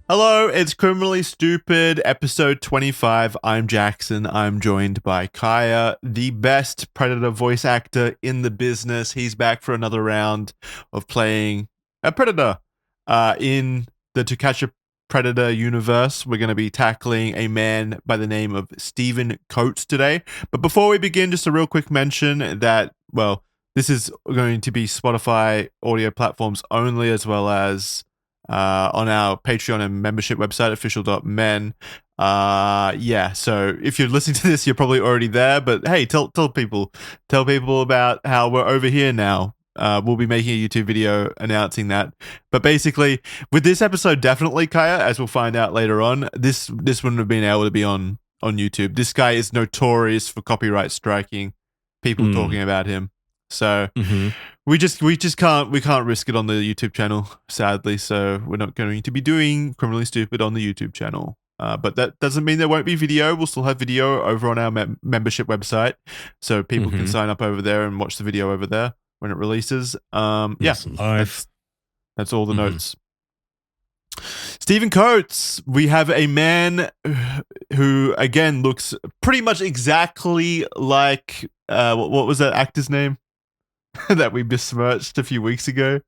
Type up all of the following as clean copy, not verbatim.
Hello, it's Criminally Stupid, episode 25. I'm Jackson. I'm joined by Kaya, the best Predator voice actor in the business. He's back for another round of playing a Predator. In the To Catch a Predator universe, we're going to be tackling a man by the name of Stephen Coates today. But before we begin, just a real quick mention that, well, this is going to be Spotify audio platforms only, as well as on our Patreon and membership website, official.men. So if you're listening to this, you're probably already there. But hey, tell people about how we're over here now. We'll be making a YouTube video announcing that. But basically, with this episode, definitely, Kaya, as we'll find out later on, this wouldn't have been able to be on YouTube. This guy is notorious for copyright striking people talking about him. So we just can't risk it on the YouTube channel, sadly. So we're not going to be doing Criminally Stupid on the YouTube channel. But that doesn't mean there won't be video. We'll still have video over on our membership website, so people can sign up over there and watch the video over there when it releases. That's all the notes. Stephen Coates, we have a man who again looks pretty much exactly like what was that actor's name that we besmirched a few weeks ago?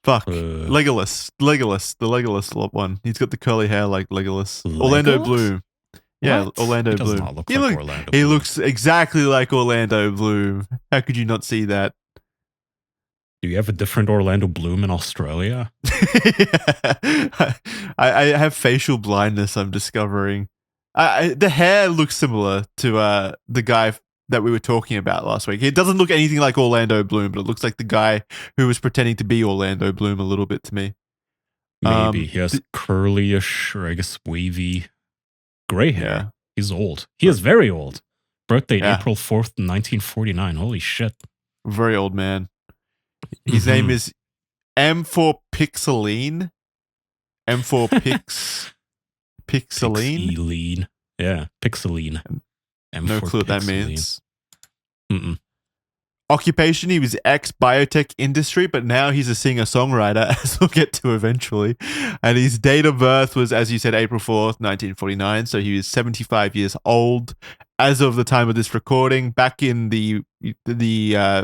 Legolas, the Legolas one. He's got the curly hair like Legolas. Orlando Bloom. Yeah, What? Orlando He does Bloom. not look like Orlando He Bloom. looks exactly like Orlando Bloom. How could you not see that? Do you have a different Orlando Bloom in Australia? I have facial blindness, I'm discovering. The hair looks similar to the guy that we were talking about last week. It doesn't look anything like Orlando Bloom, but it looks like the guy who was pretending to be Orlando Bloom a little bit to me. Maybe he has curlyish, or I guess wavy, gray hair. Yeah. He's old. He is very old. Birthday Yeah. April 4th, 1949. Holy shit. Very old man. His name is M for Pixeline. M for Pixeline. Pixeline. Yeah, Pixeline. No clue what that means. Mm-mm. Occupation, he was ex-biotech industry, but now he's a singer-songwriter, as we'll get to eventually. And his date of birth was, as you said, April 4th, 1949. So he was 75 years old as of the time of this recording. Back in the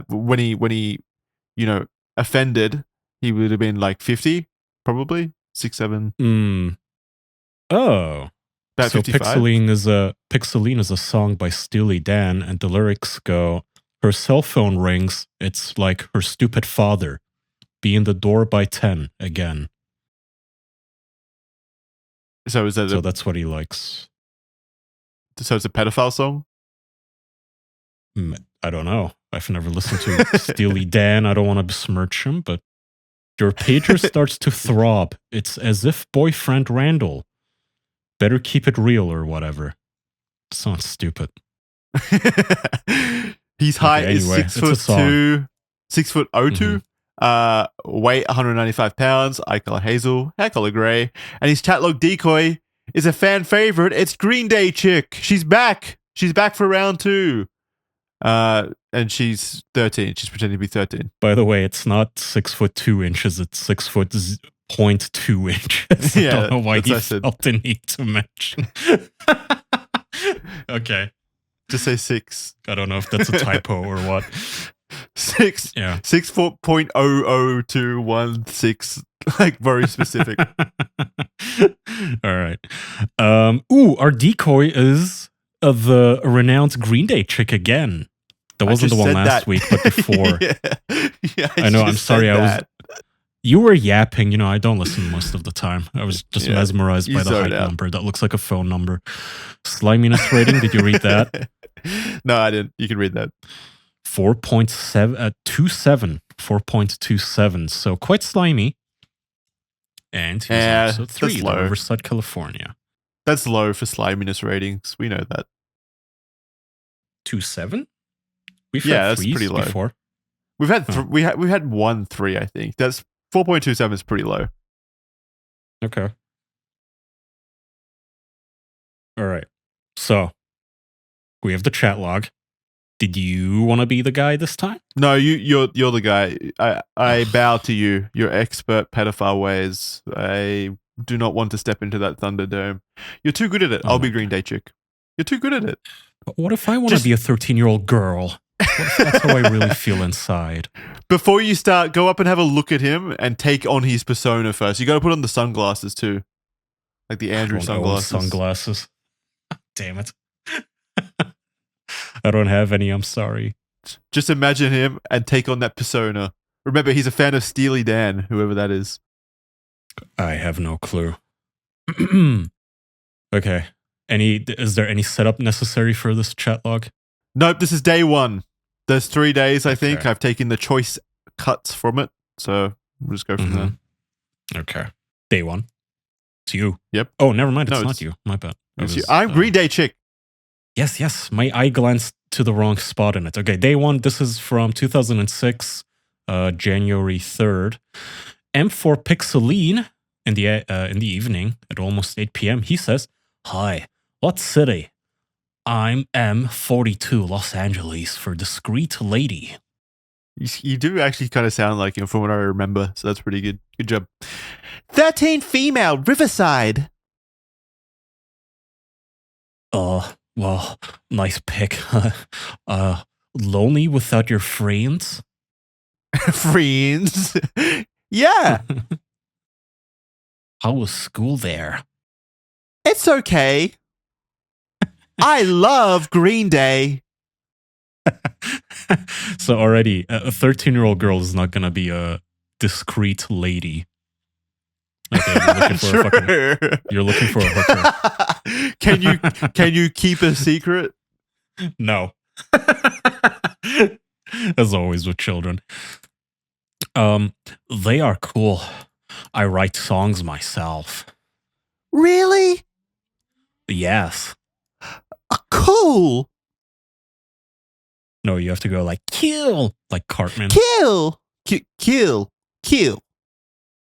when he offended, he would have been like 50, probably 6, 7. Oh. About So 55. Pixeline is a song by Steely Dan, and the lyrics go, her cell phone rings, it's like her stupid father. Be in the door by 10 again. So is that So that's what he likes. so it's a pedophile song? I don't know. I've never listened to Steely Dan. I don't want to besmirch him, but your pager starts to throb. It's as if boyfriend Randall. Better keep it real or whatever. Sounds stupid. His height is anyway, 6'2", 6'02". Weight 195 pounds. Eye color hazel, hair color gray, and his chat log decoy is a fan favorite. It's Green Day chick. She's back. She's back for round 2. And she's 13. She's pretending to be 13. By the way, it's not 6'2" inches. It's 6'0.2" inches. Yeah, I don't know why he that's what I said. felt the need to mention. Okay. Just say 6. I don't know if that's a typo or what. 6. Yeah. 6.00216. Like very specific. All right. Our decoy is the renowned Green Day chick again. That wasn't the one last week, but before. yeah, I know. I'm sorry. You were yapping. I don't listen most of the time. I was just mesmerized by the height number. That looks like a phone number. Sliminess rating. Did you read that? No, I didn't. You can read that. 4.27. 4.27. So quite slimy. And he's episode 3 in Riverside, California. That's low for sliminess ratings. We know that. 2.7? We've had that's pretty low. Before. We've had we've had 1.3, I think. That's 4.27 is pretty low. Okay. All right. So we have the chat log. Did you want to be the guy this time? No, you're the guy. I bow to you. Your expert pedophile ways. I do not want to step into that Thunderdome. You're too good at it. Oh I'll be my Green Day chick. You're too good at it. But what if I want to Just- be a 13-year-old girl? What if that's how I really feel inside? Before you start, go up and have a look at him and take on his persona first. You got to put on the sunglasses too, like the Andrew I don't own sunglasses. sunglasses. Damn it. I don't have any, I'm sorry. Just imagine him and take on that persona. Remember, he's a fan of Steely Dan, whoever that is. I have no clue. Okay. Is there any setup necessary for this chat log? Nope, this is day 1. There's 3 days, I think. Okay. I've taken the choice cuts from it. So we'll just go from there. Okay. Day 1. It's you. Yep. Oh, never mind. It's No, not it's- you. My bad. It's you. I'm Green Day chick. Yes. My eye glanced to the wrong spot in it. Okay, day 1. This is from 2006, January 3rd. M4 Pixeline in the evening at almost 8 p.m. He says, "Hi, what city? I'm M42 Los Angeles for discreet lady." You do actually kind of sound like him from what I remember. So that's pretty good. Good job. 13 female, Riverside. Well, nice pick. Lonely without your friends? Friends. Yeah, How was school there? it's okay. I love Green Day. So already, a 13-year-old girl is not gonna be a discreet lady. Okay, you're looking for a hooker. Can you keep a secret? No. As always with children. They are cool. I write songs myself. Really? Yes. Cool. No, you have to go like kill, like Cartman. Kill. Kill.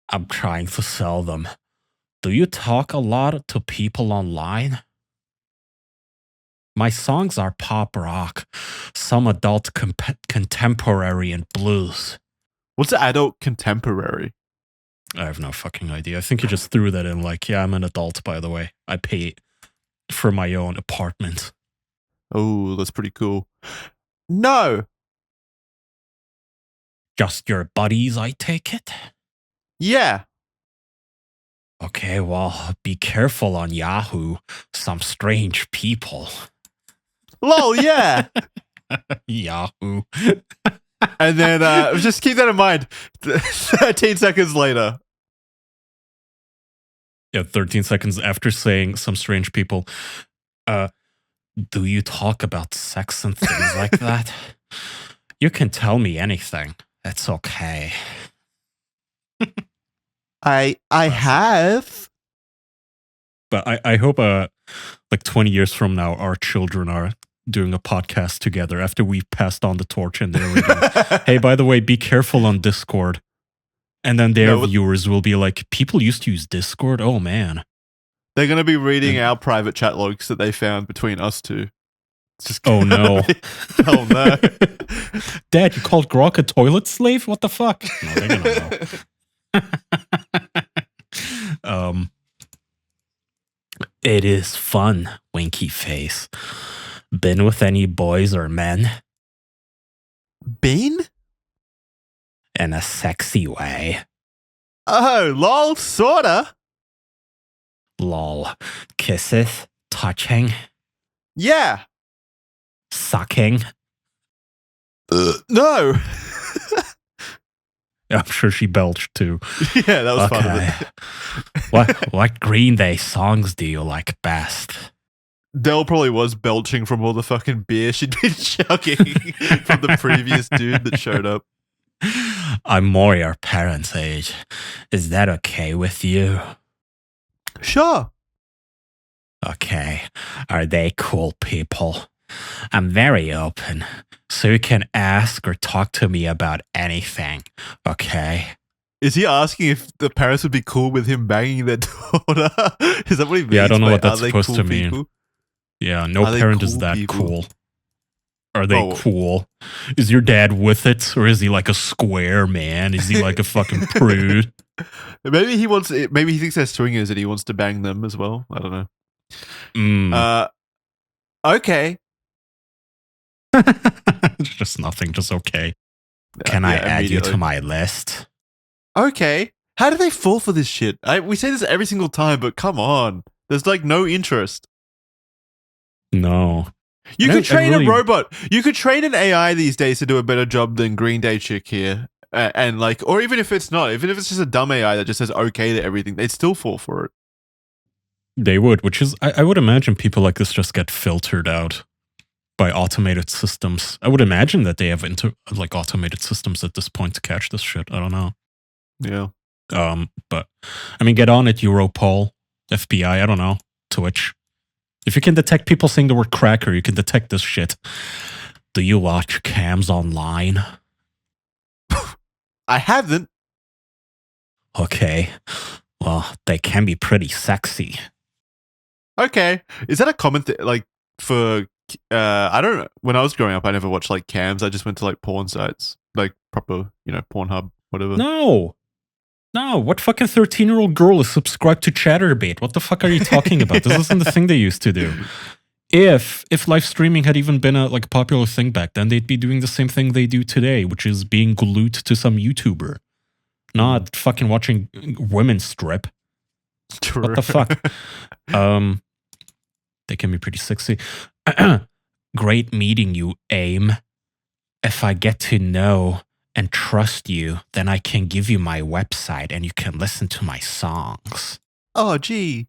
I'm trying to sell them. Do you talk a lot to people online? My songs are pop rock, some adult contemporary and blues. What's adult contemporary? I have no fucking idea. I think you just threw that in like, yeah, I'm an adult, by the way. I pay for my own apartment. Oh, that's pretty cool. No. Just your buddies, I take it? Yeah. Okay, well, be careful on Yahoo. Some strange people. Lol, yeah. Yahoo. And then just keep that in mind. 13 seconds later. Yeah, 13 seconds after saying some strange people. Do you talk about sex and things like that? You can tell me anything. It's okay. I have. But I hope like 20 years from now, our children are doing a podcast together after we've passed on the torch and they're reading, hey, by the way, be careful on Discord. And then their viewers will be like, people used to use Discord? Oh, man. They're going to be reading our private chat logs that they found between us two. It's just Oh, no. Oh, no. Dad, you called Grok a toilet slave? What the fuck? No, they're going to know. It is fun, winky face. Been with any boys or men? Been? In a sexy way. Oh, lol, sorta. Lol. Kisses? Touching? Yeah. Sucking? No. I'm sure she belched too. Yeah, that was fun of it. What Green Day songs do you like best? Dell probably was belching from all the fucking beer she'd been chugging from the previous dude that showed up. I'm more your parents' age. Is that okay with you? Sure. Okay. Are they cool people? I'm very open, so you can ask or talk to me about anything, okay? Is he asking if the parents would be cool with him banging their daughter? Is that what he means? Yeah, I don't know by, what that's "Are they supposed cool to mean. people?" Yeah, no Are they parent is cool that people? cool. Are they Oh. cool? Is your dad with it? Or is he like a square man? Is he like a fucking prude? Maybe he wants. Maybe he thinks they're swingers and he wants to bang them as well. I don't know. Mm. Okay. Just nothing, just okay. Can I add you to my list? Okay. How do they fall for this shit? We say this every single time, but come on. There's like no interest. No. You could train a robot. You could train an AI these days to do a better job than Green Day chick here. And like, or even if it's not, even if it's just a dumb AI that just says okay to everything, they'd still fall for it. They would, which is, I would imagine people like this just get filtered out by automated systems. I would imagine that they have automated systems at this point to catch this shit. I don't know. Yeah. But I mean, get on it, Europol, FBI. I don't know, Twitch. If you can detect people saying the word cracker, you can detect this shit. Do you watch cams online? I haven't. Okay. Well, they can be pretty sexy. Okay. Is that a common thing? Like for, I don't know. When I was growing up, I never watched like cams. I just went to like porn sites, like proper, Pornhub, whatever. No. What fucking 13-year-old girl is subscribed to Chatterbait? What the fuck are you talking about? This isn't the thing they used to do. If live streaming had even been a popular thing back then, they'd be doing the same thing they do today, which is being glued to some YouTuber. Not fucking watching women strip. True. What the fuck? They can be pretty sexy. Great meeting you, AIM. If I get to know and trust you, then I can give you my website and you can listen to my songs. Oh, gee.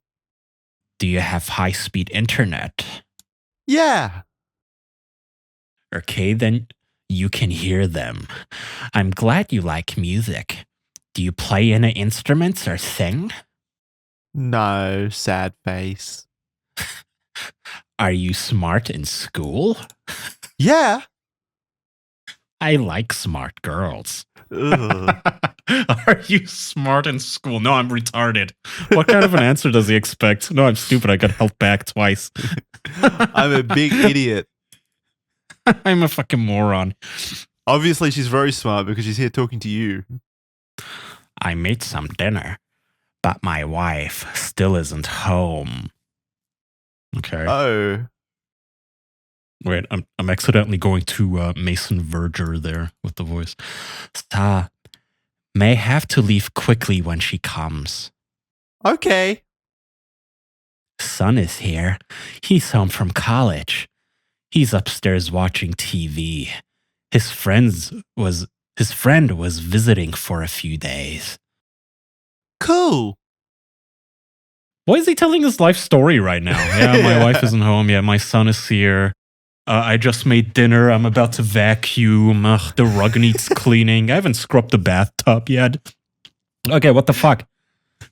Do you have high-speed internet? Yeah. Okay, then you can hear them. I'm glad you like music. Do you play any instruments or sing? No, sad face. Are you smart in school? Yeah. I like smart girls. Are you smart in school? No, I'm retarded. What kind of an answer does he expect? No, I'm stupid. I got held back twice. I'm a big idiot. I'm a fucking moron. Obviously, she's very smart because she's here talking to you. I made some dinner, but my wife still isn't home. Okay. Oh. Wait, I'm accidentally going to Mason Verger there with the voice. May have to leave quickly when she comes. Okay. Son is here. He's home from college. He's upstairs watching TV. His friend was visiting for a few days. Cool. Why is he telling his life story right now? Yeah, my wife isn't home. Yeah, my son is here. I just made dinner. I'm about to vacuum. The rug needs cleaning. I haven't scrubbed the bathtub yet. Okay, what the fuck?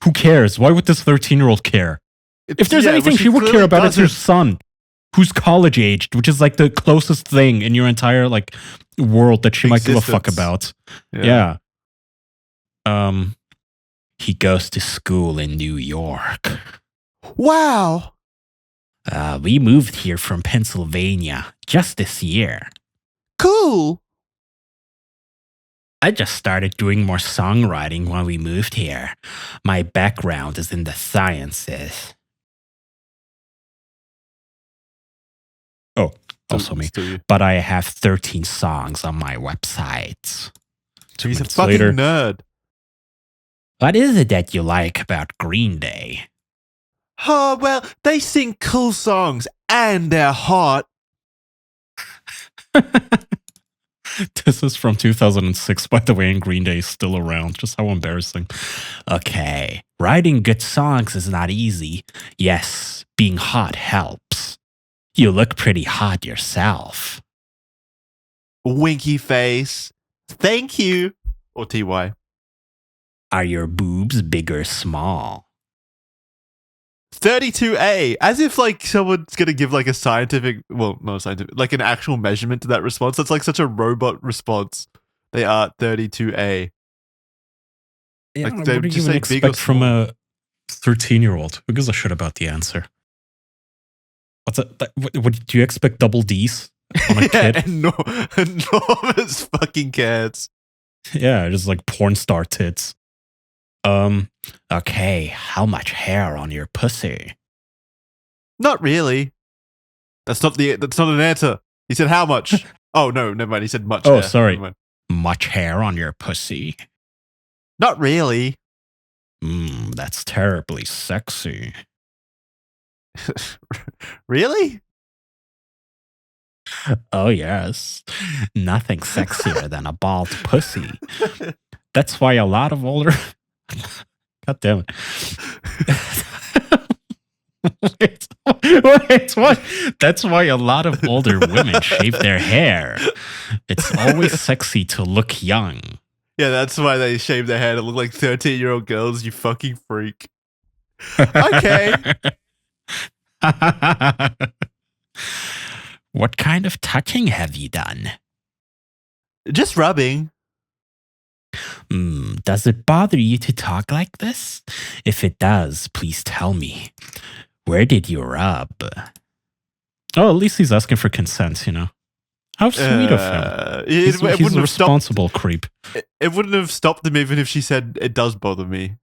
Who cares? Why would this 13-year-old care? If there's anything she would care about, it's her son, who's college aged, which is like the closest thing in your entire world that she might give a fuck about. Yeah. He goes to school in New York. Wow. We moved here from Pennsylvania just this year. Cool. I just started doing more songwriting when we moved here. My background is in the sciences. Oh, also me. But I have 13 songs on my website. He's a fucking nerd. What is it that you like about Green Day? Oh, well, they sing cool songs and they're hot. This is from 2006, by the way, and Green Day is still around. Just how embarrassing. Okay, writing good songs is not easy. Yes, being hot helps. You look pretty hot yourself. Winky face. Thank you. Or TY. Are your boobs big or small? 32A. As if someone's going to give a scientific, well, not scientific, an actual measurement to that response. That's such a robot response. They are 32A. Yeah, what do you even expect from a 13-year-old? Who gives a shit about the answer? What's that? What do you expect? Double D's on a kid? Enormous fucking cats. Yeah, just porn star tits. Um, okay, how much hair on your pussy? Not really. That's not an answer. He said how much? Oh no, never mind. He said much Oh, hair. sorry. Never mind. Much hair on your pussy? Not really. That's terribly sexy. Really? Oh, yes. Nothing sexier than a bald pussy. That's why a lot of older. God damn it. wait, what? That's why a lot of older women shave their hair. It's always sexy to look young. Yeah, that's why they shave their hair to look like 13-year-old girls, you fucking freak. Okay. What kind of touching have you done? Just rubbing. Does it bother you to talk like this? If it does, please tell me. Where did you rub? Oh, at least he's asking for consent, you know. How sweet of him. He's a responsible creep. It wouldn't have stopped him even if she said, it does bother me.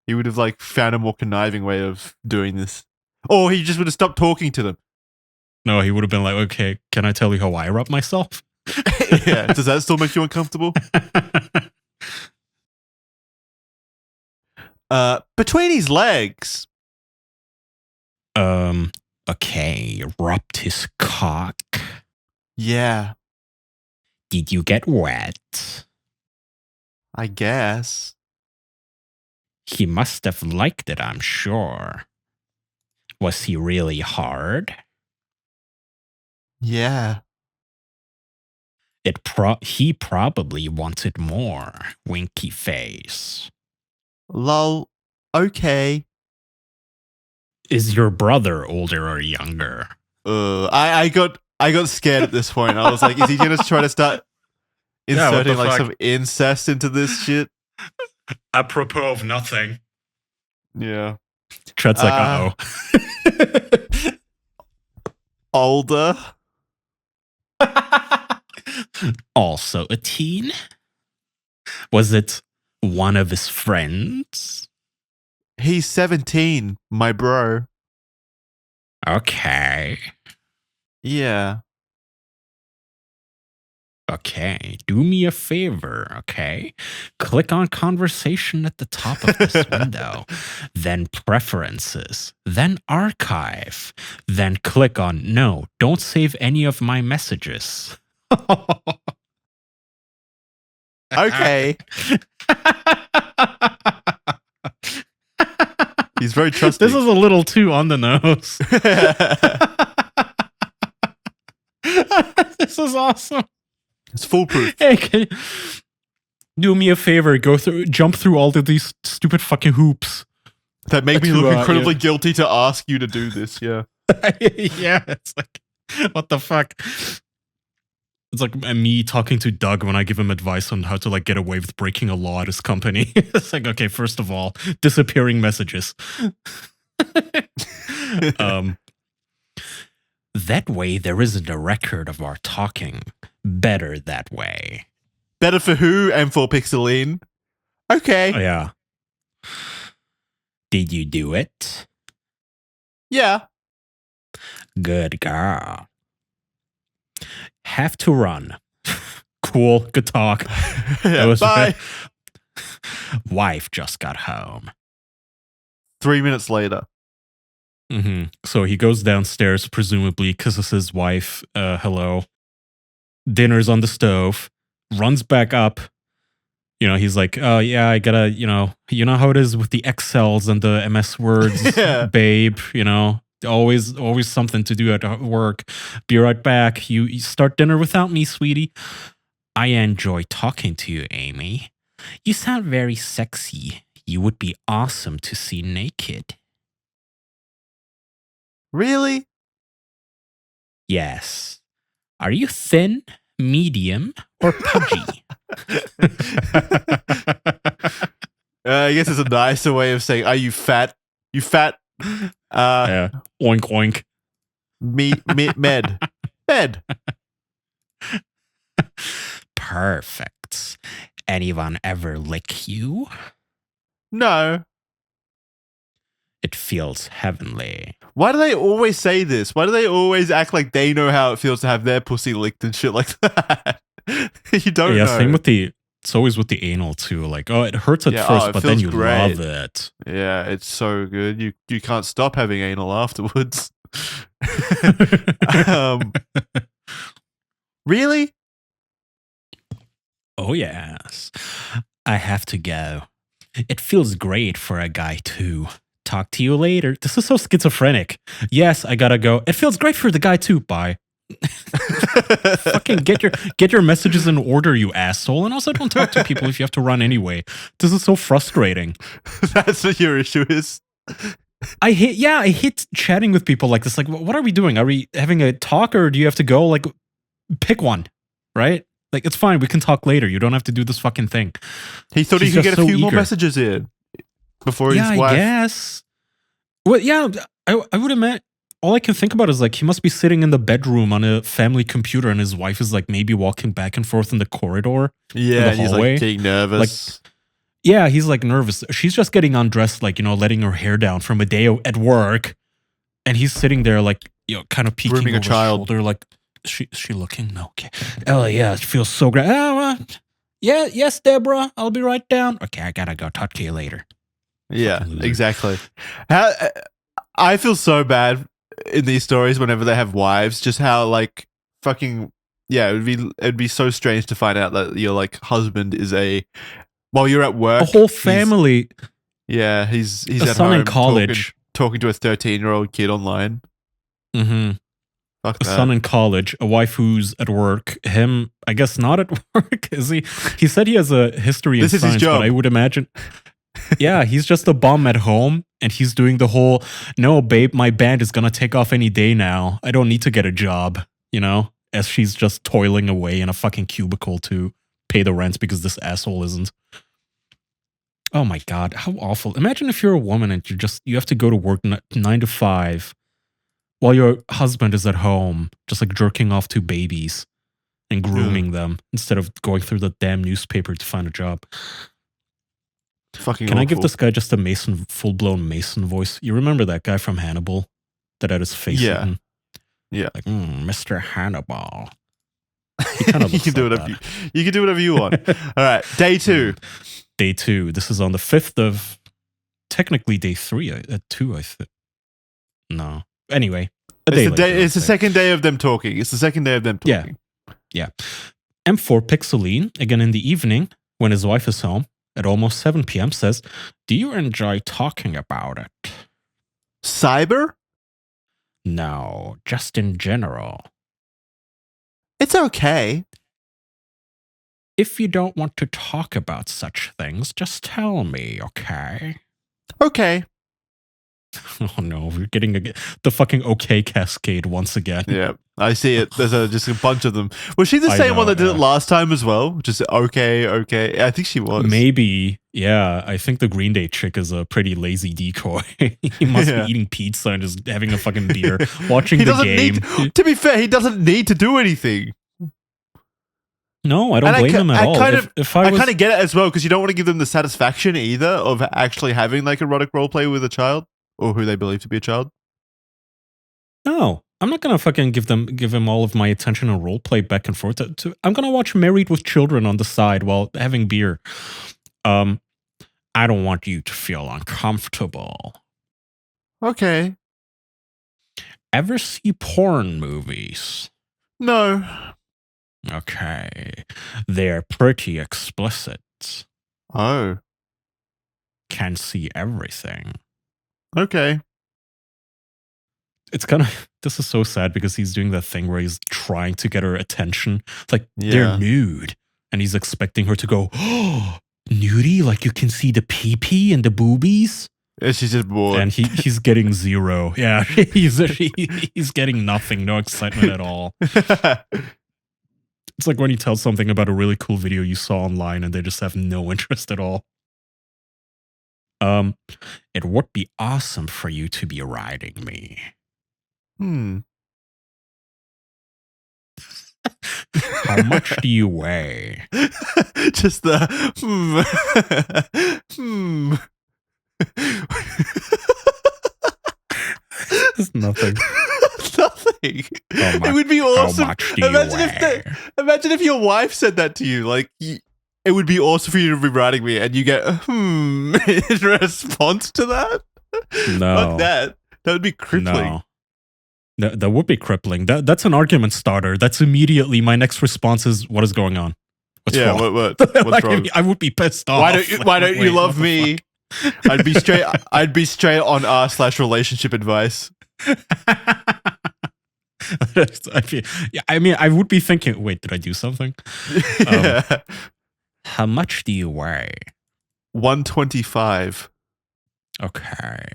He would have like found a more conniving way of doing this. Or he just would have stopped talking to them. No, he would have been like, okay, can I tell you how I rub myself? Yeah, does that still make you uncomfortable? Between his legs. Okay, rubbed his cock. Yeah, Did you get wet? I guess. He must have liked it, I'm sure. Was he really hard? Yeah. He probably wanted more. Winky face. Lol. Okay. Is your brother older or younger? I got scared at this point. I was like, is he gonna try to start inserting like some incest into this shit? Apropos of nothing. Yeah. Chet's like, uh-oh. Older. Also a teen? Was it one of his friends? He's 17, my bro. Okay. Yeah. Okay. Do me a favor, okay? Click on conversation at the top of this window, then preferences, then archive, then click on no, don't save any of my messages. Okay. He's very trusting. This is a little too on the nose. This is awesome. It's foolproof. Hey, do me a favor, jump through all of these stupid fucking hoops. That make me look incredibly guilty to ask you to do this, yeah. Yeah, it's like, what the fuck? It's like me talking to Doug when I give him advice on how to like get away with breaking a law at his company. It's like, okay, first of all, disappearing messages. That way there isn't a record of our talking. Better that way. Better for who and for Pixeline? Okay. Oh, yeah. Did you do it? Yeah. Good girl. Have to run. Cool. Good talk. Yeah, bye. Wife just got home. 3 minutes later. So he goes downstairs, presumably because it's his wife. Hello. Dinner's on the stove. Runs back up. You know, he's like, oh, yeah, I gotta, you know how it is with the Excels and the MS Words, Yeah. babe, you know, always something to do at work. Be right back. You start dinner without me, sweetie. I enjoy talking to you, Amy. You sound very sexy. You would be awesome to see naked. Really? Yes. Are you thin, medium, or pudgy? I guess it's a nicer way of saying, are you fat? You fat? Yeah. Oink, oink. Med. Perfect. Anyone ever lick you? No. It feels heavenly. Why do they always say this? Why do they always act like they know how it feels to have their pussy licked and shit like that? You don't Yeah, know. same with the. It's always with the anal too. Like, oh, it hurts at Yeah, first, it but then feels you great. love it. Yeah, it's so good. You can't stop having anal afterwards. um, really? Oh yes, I have to go. It feels great for a guy too. Talk to you later. This is so schizophrenic. Yes, I gotta go. It feels great for the guy too. Bye. Fucking get your messages in order, you asshole. And also, don't talk to people if you have to run anyway. This is so frustrating. That's what your issue is. I hate chatting with people like this. Like, what are we doing? Are we having a talk, or do you have to go? Like, pick one, right? Like, it's fine. We can talk later. You don't have to do this fucking thing. He thought he She's could just get a so few more eager. messages in before his Yeah, wife. I guess. Well, yeah, I would admit. All I can think about is like he must be sitting in the bedroom on a family computer, and his wife is like maybe walking back and forth in the corridor. Yeah, the and he's hallway. like getting nervous. Yeah, he's like nervous. She's just getting undressed, like, you know, letting her hair down from a day at work. And he's sitting there, like, you know, kind of peeking Grooming a over his child. shoulder, like, is she looking? No, okay. Oh, yeah, it feels so great. Yeah, yes, Deborah, I'll be right down. Okay, I gotta go. Talk to you later. Yeah, exactly. How I feel so bad in these stories whenever they have wives, just how like fucking yeah, it'd be so strange to find out that your like husband is while you're at work. A whole family. He's a at son home in college. talking to a 13-year-old kid online. Mm-hmm. Fuck a that. son in college, a wife who's at work. Him, I guess, not at work. Is he? He said he has a history in This is his science, job. but I would imagine. Yeah, he's just a bum at home, and he's doing the whole, no, babe, my band is gonna take off any day now. I don't need to get a job, you know, as she's just toiling away in a fucking cubicle to pay the rent because this asshole isn't. Oh my God, how awful. Imagine if you're a woman and you have to go to work 9 to 5 while your husband is at home, just like jerking off to babies and grooming them instead of going through the damn newspaper to find a job. Fucking Can I awful. give this guy just a Mason, full-blown Mason voice? You remember that guy from Hannibal that had his face eaten? Yeah. Like, Mr. Hannibal. He kind of you can do like whatever you can do whatever you want. All right, day 2. Day 2. This is on the 5th of, technically day 3. At 2, I think. No. Anyway, It's the second day of them talking. It's the second day of them talking. Yeah. M4 Pixeline, again in the evening, when his wife is home, at almost 7 p.m. says, do you enjoy talking about it? Cyber? No, just in general. It's okay. If you don't want to talk about such things, just tell me, okay? Okay. Oh no, we're getting the fucking okay cascade once again. Yeah, I see it. There's just a bunch of them. Was she the I same one know, that did it last time as well? Just okay. I think she was. Maybe, yeah. I think the Green Day chick is a pretty lazy decoy. He must be eating pizza and just having a fucking beer, watching the game. To be fair, he doesn't need to do anything. No, I don't blame him at all. If I kind of get it as well, because you don't want to give them the satisfaction either of actually having like erotic roleplay with a child or who they believe to be a child. No, I'm not gonna fucking give him all of my attention and roleplay back and forth. I'm gonna watch Married with Children on the side while having beer. I don't want you to feel uncomfortable. Okay. Ever see porn movies? No. Okay. They're pretty explicit. Oh. Can see everything. Okay. It's kind of, this is so sad because he's doing that thing where he's trying to get her attention. It's like, they're nude. And he's expecting her to go, oh, nudie? Like you can see the pee-pee and the boobies? And she's just bored. And he's getting 0. Yeah, he's getting nothing, no excitement at all. It's like when you tell something about a really cool video you saw online and they just have no interest at all. It would be awesome for you to be riding me. How much do you weigh? Just the It's nothing. Nothing. How It would be awesome. much do you weigh? Imagine if your wife said that to you. Like, it would be awesome for you to be writing me, and you get in response to that. No. Fuck that. That would be crippling. No, that would be crippling. That's an argument starter. That's immediately my next response is, what is going on? What's wrong? What's Like, wrong? I would be pissed off. Why don't you love me? I'd be straight on r/relationship advice. I mean, I would be thinking, wait, did I do something? Yeah. How much do you weigh? 125. Okay.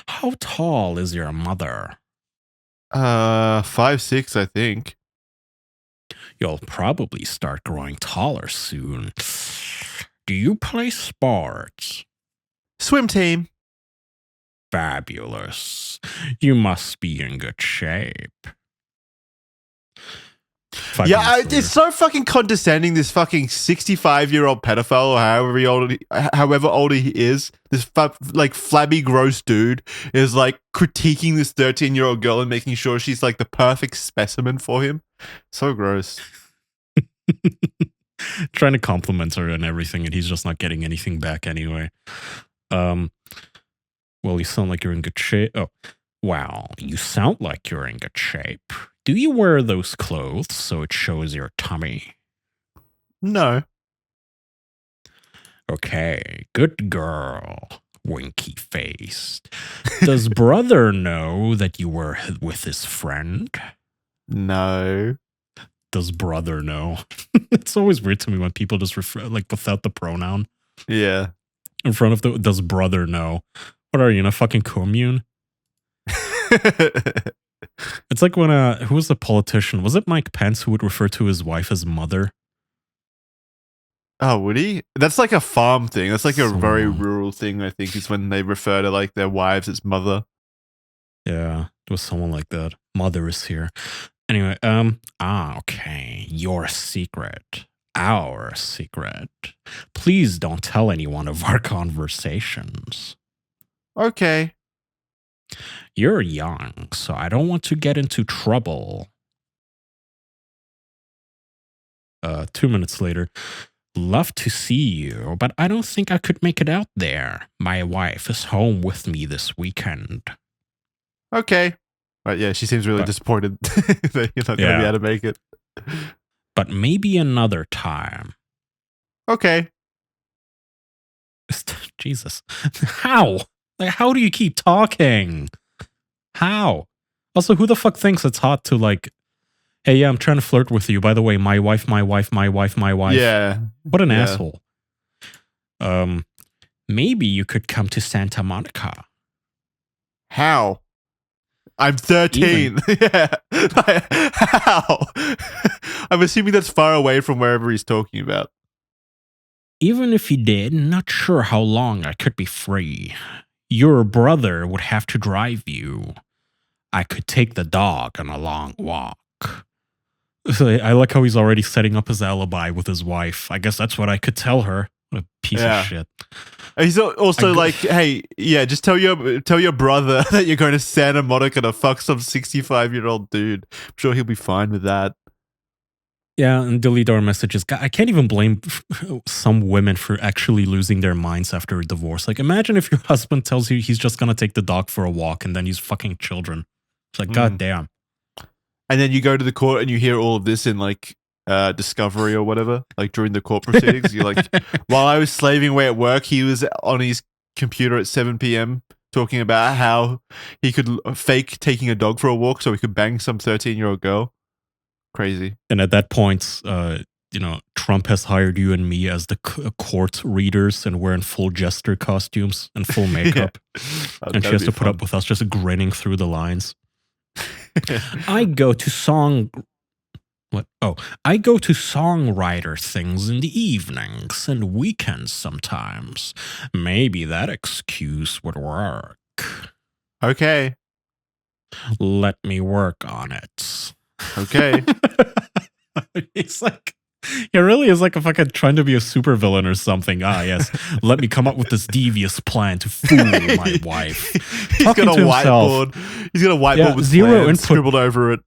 How tall is your mother? 5'6", I think. You'll probably start growing taller soon. Do you play sports? Swim team. Fabulous. You must be in good shape. It's so fucking condescending. This fucking 65-year-old pedophile, or however old he is, this like flabby, gross dude is like critiquing this 13-year-old girl and making sure she's like the perfect specimen for him. So gross. Trying to compliment her and everything, and he's just not getting anything back anyway. Well, you sound like you're in good shape. Oh, wow, you sound like you're in good shape. Do you wear those clothes so it shows your tummy? No. Okay, good girl, winky faced. Does brother know that you were with his friend? No. Does brother know? It's always weird to me when people just refer, like, without the pronoun. Yeah. In front of the, does brother know? What are you, in a fucking commune? It's like when, who was the politician? Was it Mike Pence who would refer to his wife as mother? Oh, would he? That's like a farm thing. That's like a very rural thing, I think, is when they refer to like their wives as mother. Yeah, it was someone like that. Mother is here. Anyway, okay. Your secret. Our secret. Please don't tell anyone of our conversations. Okay. You're young, so I don't want to get into trouble. 2 minutes later. Love to see you, but I don't think I could make it out there. My wife is home with me this weekend. Okay. Right, yeah, she seems really disappointed that you're not going to be able to make it. But maybe another time. Okay. Jesus. How? Like, how do you keep talking? How? Also, who the fuck thinks it's hot to like, hey, yeah, I'm trying to flirt with you. By the way, my wife. Yeah. What an asshole. Maybe you could come to Santa Monica. How? I'm 13. Yeah. How? I'm assuming that's far away from wherever he's talking about. Even if he did, not sure how long I could be free. Your brother would have to drive you. I could take the dog on a long walk. So I like how he's already setting up his alibi with his wife. I guess that's what I could tell her. What a piece of shit. He's also like, hey, yeah, just tell your brother that you're going to Santa Monica to fuck some 65-year-old dude. I'm sure he'll be fine with that. Yeah, and delete our messages. God, I can't even blame some women for actually losing their minds after a divorce. Like, imagine if your husband tells you he's just going to take the dog for a walk and then he's fucking children. It's like, God damn. And then you go to the court and you hear all of this in like Discovery or whatever, like during the court proceedings. You're like, while I was slaving away at work, he was on his computer at 7 p.m. talking about how he could fake taking a dog for a walk so he could bang some 13-year-old girl. Crazy. And at that point, Trump has hired you and me as the court readers, and we're in full jester costumes and full makeup. And she has to put up with us just grinning through the lines. I go to songwriter things in the evenings and weekends sometimes. Maybe that excuse would work. Okay. Let me work on it. Okay. It's like, He really is like a fucking trying to be a supervillain or something. Ah, yes. Let me come up with this devious plan to fool my wife. He's Talking got a to himself. whiteboard. He's got a whiteboard Yeah, with zero plans input. scribbled over it.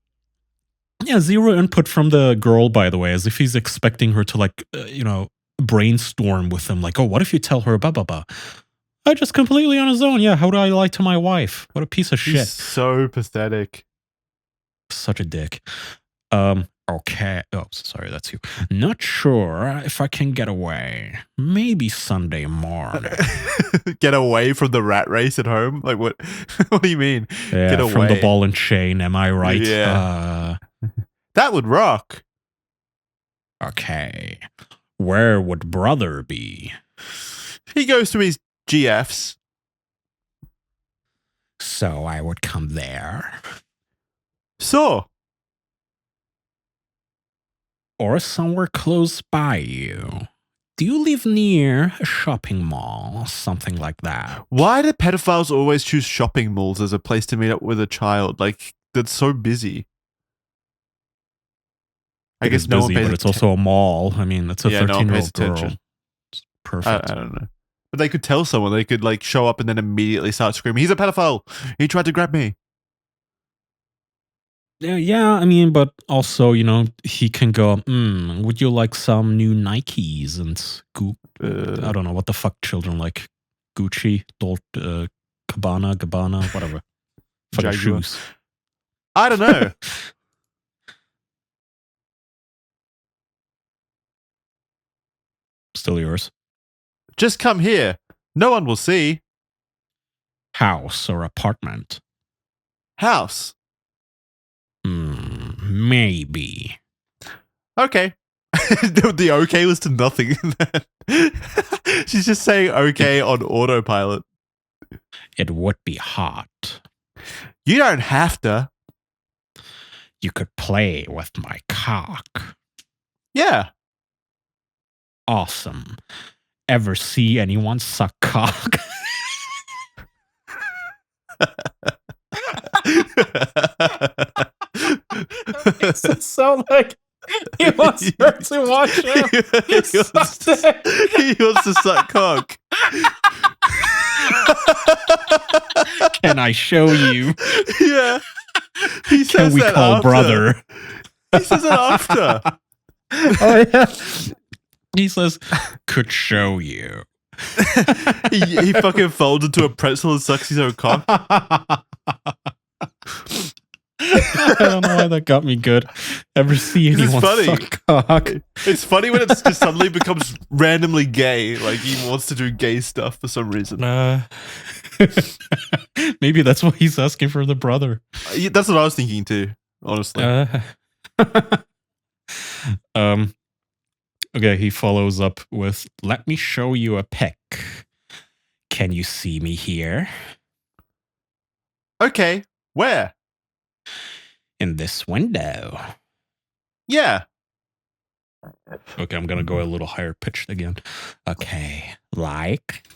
Yeah, zero input from the girl, by the way, as if he's expecting her to, like, brainstorm with him. Like, oh, what if you tell her, blah, blah, blah. Just completely on his own. Yeah, how do I lie to my wife? What a piece of He's shit. so pathetic. Such a dick. Okay. Oh, sorry, that's you. Not sure if I can get away. Maybe Sunday morning. Get away from the rat race at home? Like, what? What do you mean? Yeah, Get away from the ball and chain. Am I right? Yeah. That would rock. Okay. Where would brother be? He goes to his GFs. So I would come there. So. Or somewhere close by you. Do you live near a shopping mall? Something like that. Why do pedophiles always choose shopping malls as a place to meet up with a child? Like, that's so busy. I guess no one pays but it's also a mall. I mean, it's a 13-year-old girl. Attention. It's perfect. I don't know. But they could tell someone. They could, like, show up and then immediately start screaming, he's a pedophile. He tried to grab me. Yeah, I mean, but also, he can go, would you like some new Nikes? And I don't know, what the fuck children like? Gucci, Gabbana, whatever. For the shoes. I don't know. Still yours. Just come here. No one will see. House or apartment? House. Maybe. Okay. The okay was to nothing. She's just saying okay on autopilot. It would be hot. You don't have to. You could play with my cock. Yeah. Awesome. Ever see anyone suck cock? Makes it sound like he wants her to watch him. He wants to suck cock. Can I show you? Yeah. He says Can we that call after. brother? He says it after. Oh, yeah. He says, could show you. he fucking folds into a pretzel and sucks his own cock. I don't know why that got me good. Ever see anyone suck cock? It's funny when it just suddenly becomes randomly gay. Like he wants to do gay stuff for some reason. Maybe that's why he's asking for the brother. That's what I was thinking too, honestly. Okay, he follows up with, let me show you a pic. Can you see me here? Okay, where? In this window. Yeah. Okay, I'm gonna go a little higher pitched again. Okay, like?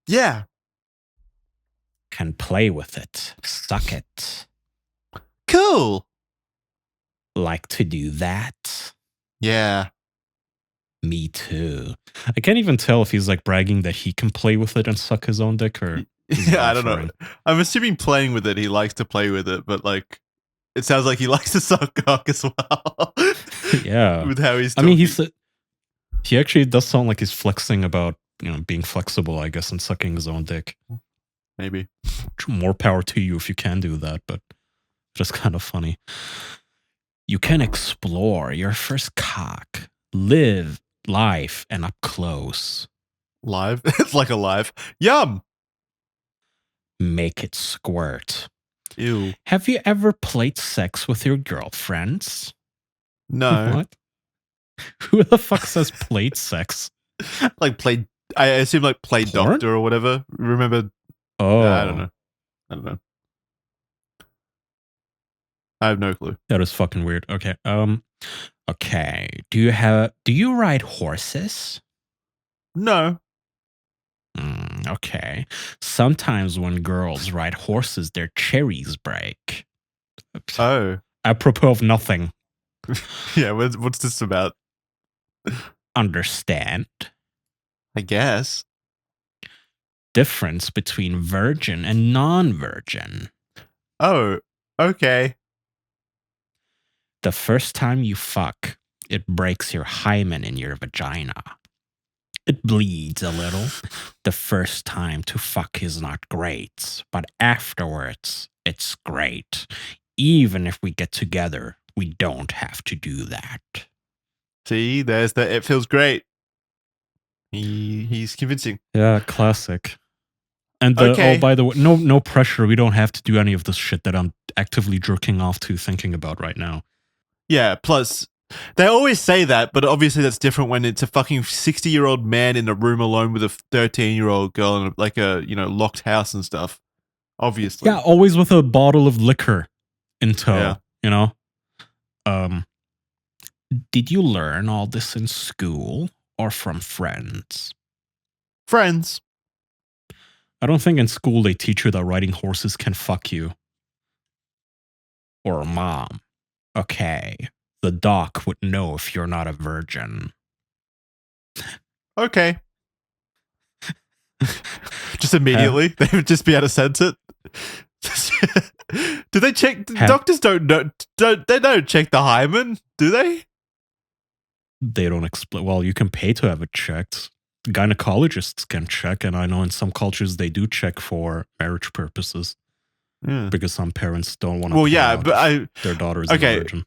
Yeah. Can play with it. Suck it. Cool. Like to do that? Yeah. Me too. I can't even tell if he's like bragging that he can play with it and suck his own dick or... Yeah, I don't know. I'm assuming playing with it, he likes to play with it, but like, it sounds like he likes to suck cock as well. Yeah. With how he's talking. I mean, he actually does sound like he's flexing about, being flexible, I guess, and sucking his own dick. Maybe. More power to you if you can do that, but just kind of funny. You can explore your first cock, live life, and up close. Live? It's like alive. Yum! Make it squirt. Ew. Have you ever played sex with your girlfriends? No. What? Who the fuck says played sex? Like played, I assume like played Porn? doctor or whatever. Remember? Oh. I don't know. I have no clue. That is fucking weird. Okay. Okay. Do you ride horses? No. Okay. Sometimes when girls ride horses, their cherries break. Oh. Apropos of nothing. Yeah, what's this about? Understand? I guess. Difference between virgin and non-virgin. Oh, okay. The first time you fuck, it breaks your hymen in your vagina. It bleeds a little. The first time to fuck is not great, but afterwards, it's great. Even if we get together, we don't have to do that. See, there's that. It feels great. He's convincing. Yeah, classic. And Okay. by the way, no pressure. We don't have to do any of this shit that I'm actively jerking off to thinking about right now. Yeah, plus, they always say that, but obviously that's different when it's a fucking 60-year-old man in a room alone with a 13-year-old girl in like a, locked house and stuff. Obviously. Yeah, always with a bottle of liquor in tow, Yeah. Did you learn all this in school or from friends? Friends. I don't think in school they teach you that riding horses can fuck you. Or mom. Okay. The doc would know if you're not a virgin. Okay. Just immediately. They would just be able to sense it. Do they check? Doctors don't know. They don't check the hymen, do they? They don't explain. Well, you can pay to have it checked. Gynecologists can check, and I know in some cultures they do check for marriage purposes. Because some parents don't want to. Well, yeah, but their daughter is a virgin.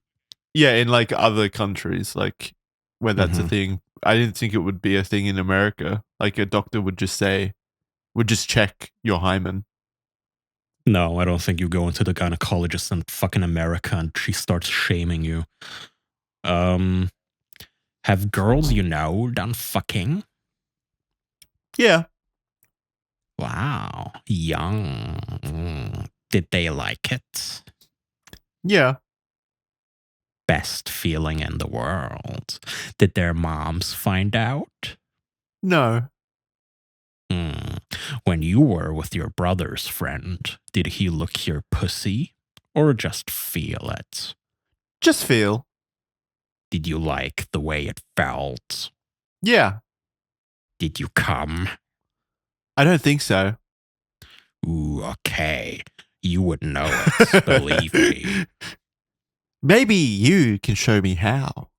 Yeah, in like other countries, like where that's a thing. I didn't think it would be a thing in America. Like a doctor would just check your hymen. No, I don't think you go into the gynecologist in fucking America and she starts shaming you. Have girls done fucking? Yeah. Wow. Young. Did they like it? Yeah. Best feeling in the world. Did their moms find out? No. When you were with your brother's friend, did he look your pussy or just feel it? Just feel. Did you like the way it felt? Yeah. Did you come? I don't think so. Ooh, okay. You would know it, believe me. Maybe you can show me how.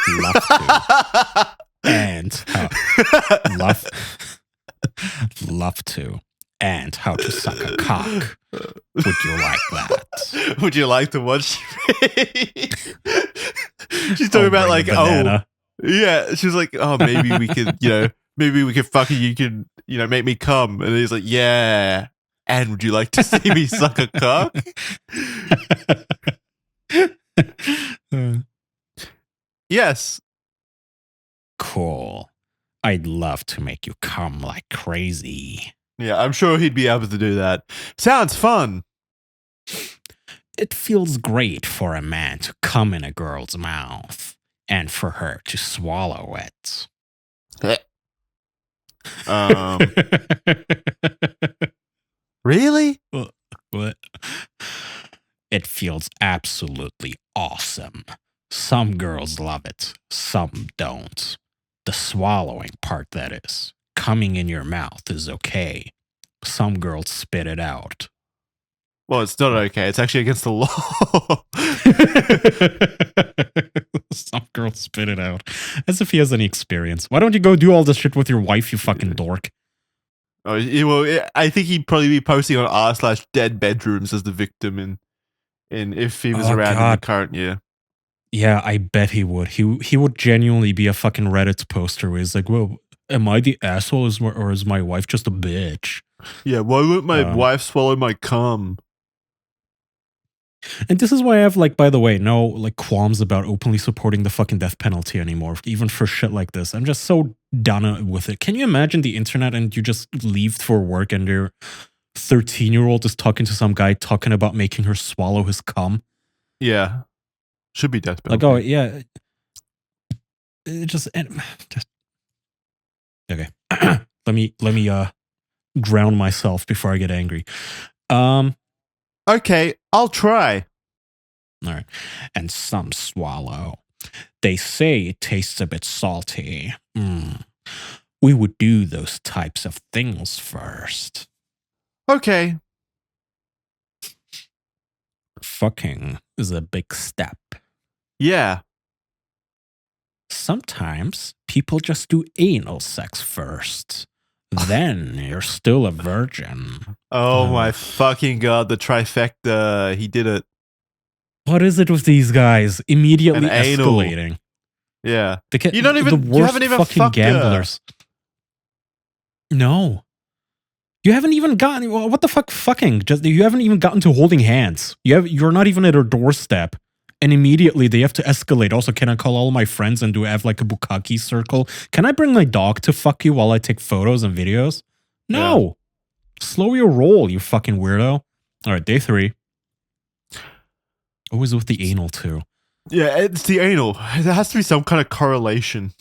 Love to. And love to. And how to suck a cock. Would you like that? Would you like to watch me? She's talking about like, yeah. She's like, oh, maybe we could, maybe we could fuck you can, make me come. And he's like, yeah. And would you like to see me suck a cock? Yes. Cool. I'd love to make you come like crazy. Yeah, I'm sure he'd be able to do that. Sounds fun. It feels great for a man to come in a girl's mouth and for her to swallow it. Really? What? It feels absolutely awesome. Some girls love it, some don't. The swallowing part, that is. Coming in your mouth is okay. Some girls spit it out. Well, it's not okay. It's actually against the law. Some girls spit it out. As if he has any experience. Why don't you go do all this shit with your wife, you fucking dork? Oh, well, I think he'd probably be posting on r/dead bedrooms as the victim in if he was around in the current year. Yeah, I bet he would. He would genuinely be a fucking Reddit poster where he's like, well, am I the asshole or is my wife just a bitch? Yeah, why won't my wife swallow my cum? And this is why I have, like, by the way, no, like, qualms about openly supporting the fucking death penalty anymore, even for shit like this. I'm just so done with it. Can you imagine the internet and you just leave for work and your 13-year-old is talking to some guy talking about making her swallow his cum? Yeah. Should be death penalty. Like, oh, yeah. It just okay. let me ground myself before I get angry. Okay, I'll try. All right. And some swallow. They say it tastes a bit salty. We would do those types of things first. Okay. Fucking is a big step. Yeah. Sometimes people just do anal sex first. Then you're still a virgin. Oh my fucking god, the trifecta. He did it. What is it with these guys? Immediately An anal. escalating. Yeah. They get You don't even- the you worst haven't even fucking fucked her. gamblers. No. You haven't even gotten what the fuck fucking? Just you haven't even gotten to holding hands. You're not even at her doorstep. And immediately they have to escalate. Also, can I call all my friends and have like a bukkake circle? Can I bring my dog to fuck you while I take photos and videos? No. Slow your roll, you fucking weirdo. All right, day 3. Always with the anal too. Yeah, it's the anal. There has to be some kind of correlation.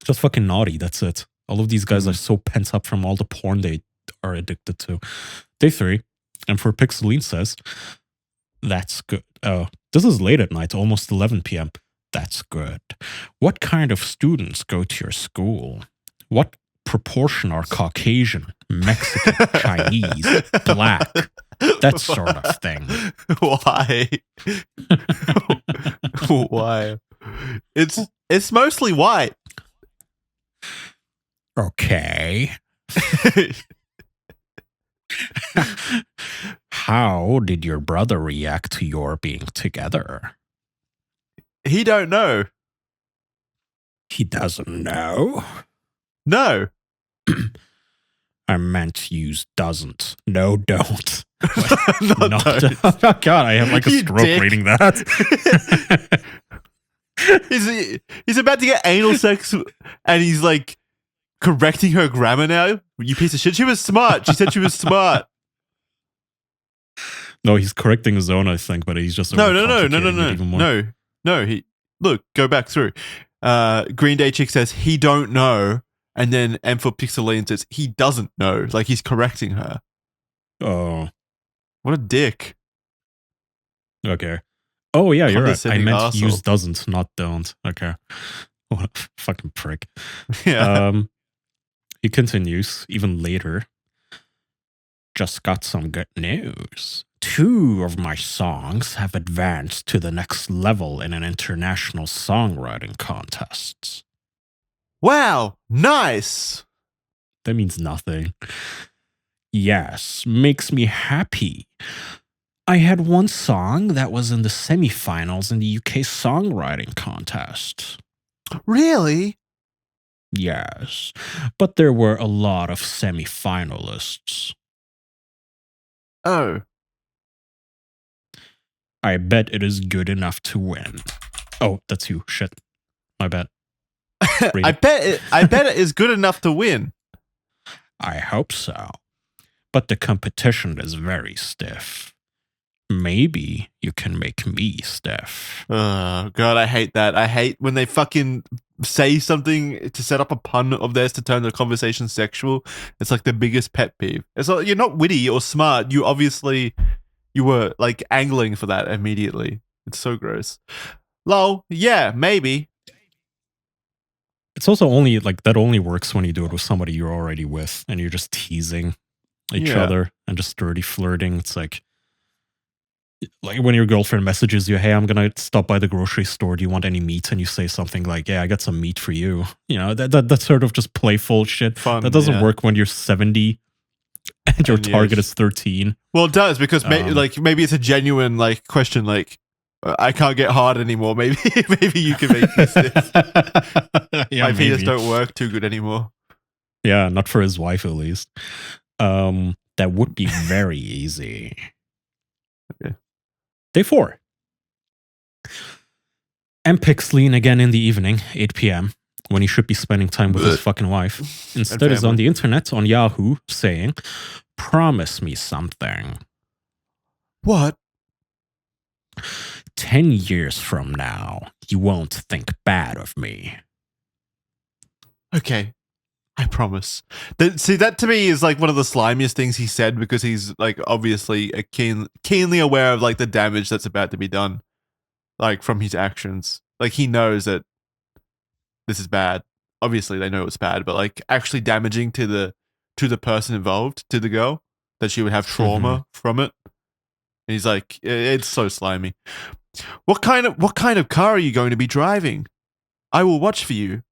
Just fucking naughty. That's it. All of these guys are so pent up from all the porn they are addicted to. Day 3. And for Pixeline says, that's good. Oh, this is late at night, almost 11 p.m. That's good. What kind of students go to your school? What proportion are Caucasian, Mexican, Chinese, black? That sort of thing. Why? Why? It's mostly white. Okay. How did your brother react to your being together? He don't know. He doesn't know. No. I meant use doesn't. No, don't. Not don't. Oh God, I have like a You stroke dick. reading that. He's about to get anal sex and he's like correcting her grammar now. You piece of shit. She was smart. She said she was smart. No, he's correcting his own, I think, but he's just No. overcomplicating it even more. No. He look, go back through. Green Day Chick says he don't know, and then M for Pixeline says he doesn't know. Like he's correcting her. Oh, What a dick. okay. Oh yeah, you're right. I Condescending meant arsehole. use doesn't, not don't. Okay. What a fucking prick. Yeah. He continues even later. Just got some good news. 2 of my songs have advanced to the next level in an international songwriting contest. Wow. Nice. That means nothing. Yes, makes me happy. I had one song that was in the semifinals in the UK songwriting contest. Really? Yes, but there were a lot of semifinalists. Oh. I bet it is good enough to win. Oh, that's you. Shit. My bad. Read I it. bet it is good enough to win. I hope so. But the competition is very stiff. Maybe you can make me stiff. Oh god, I hate that. I hate when they fucking say something to set up a pun of theirs to turn the conversation sexual. It's like the biggest pet peeve. It's like you're not witty or smart. You were like angling for that immediately. It's so gross. Lol, yeah, maybe. It's also only like that only works when you do it with somebody you're already with and you're just teasing each Yeah. other and just dirty flirting. It's like when your girlfriend messages you, hey, I'm gonna stop by the grocery store. Do you want any meat? And you say something like, yeah, I got some meat for you. You know, that's sort of just playful shit. Fun, that doesn't yeah. work when you're 70 and your And target you're- is 13. Well, it does because maybe it's a genuine like question like I can't get hard anymore. Maybe you can make me stiff. Yeah, My penis maybe. don't work too good anymore. Yeah, not for his wife at least. That would be very easy. Okay. Day 4. And Pixeline again in the evening, 8 p.m., when he should be spending time with his fucking wife. Instead is on the internet, on Yahoo, saying, promise me something. What? 10 years from now, you won't think bad of me. Okay. I promise. See, that to me is like one of the slimiest things he said because he's like obviously keenly aware of like the damage that's about to be done. like from his actions. Like he knows that this is bad. Obviously, they know it's bad, but like actually damaging to the person involved, to the girl, that she would have trauma from it. And he's like, it's so slimy. What kind of car are you going to be driving? I will watch for you.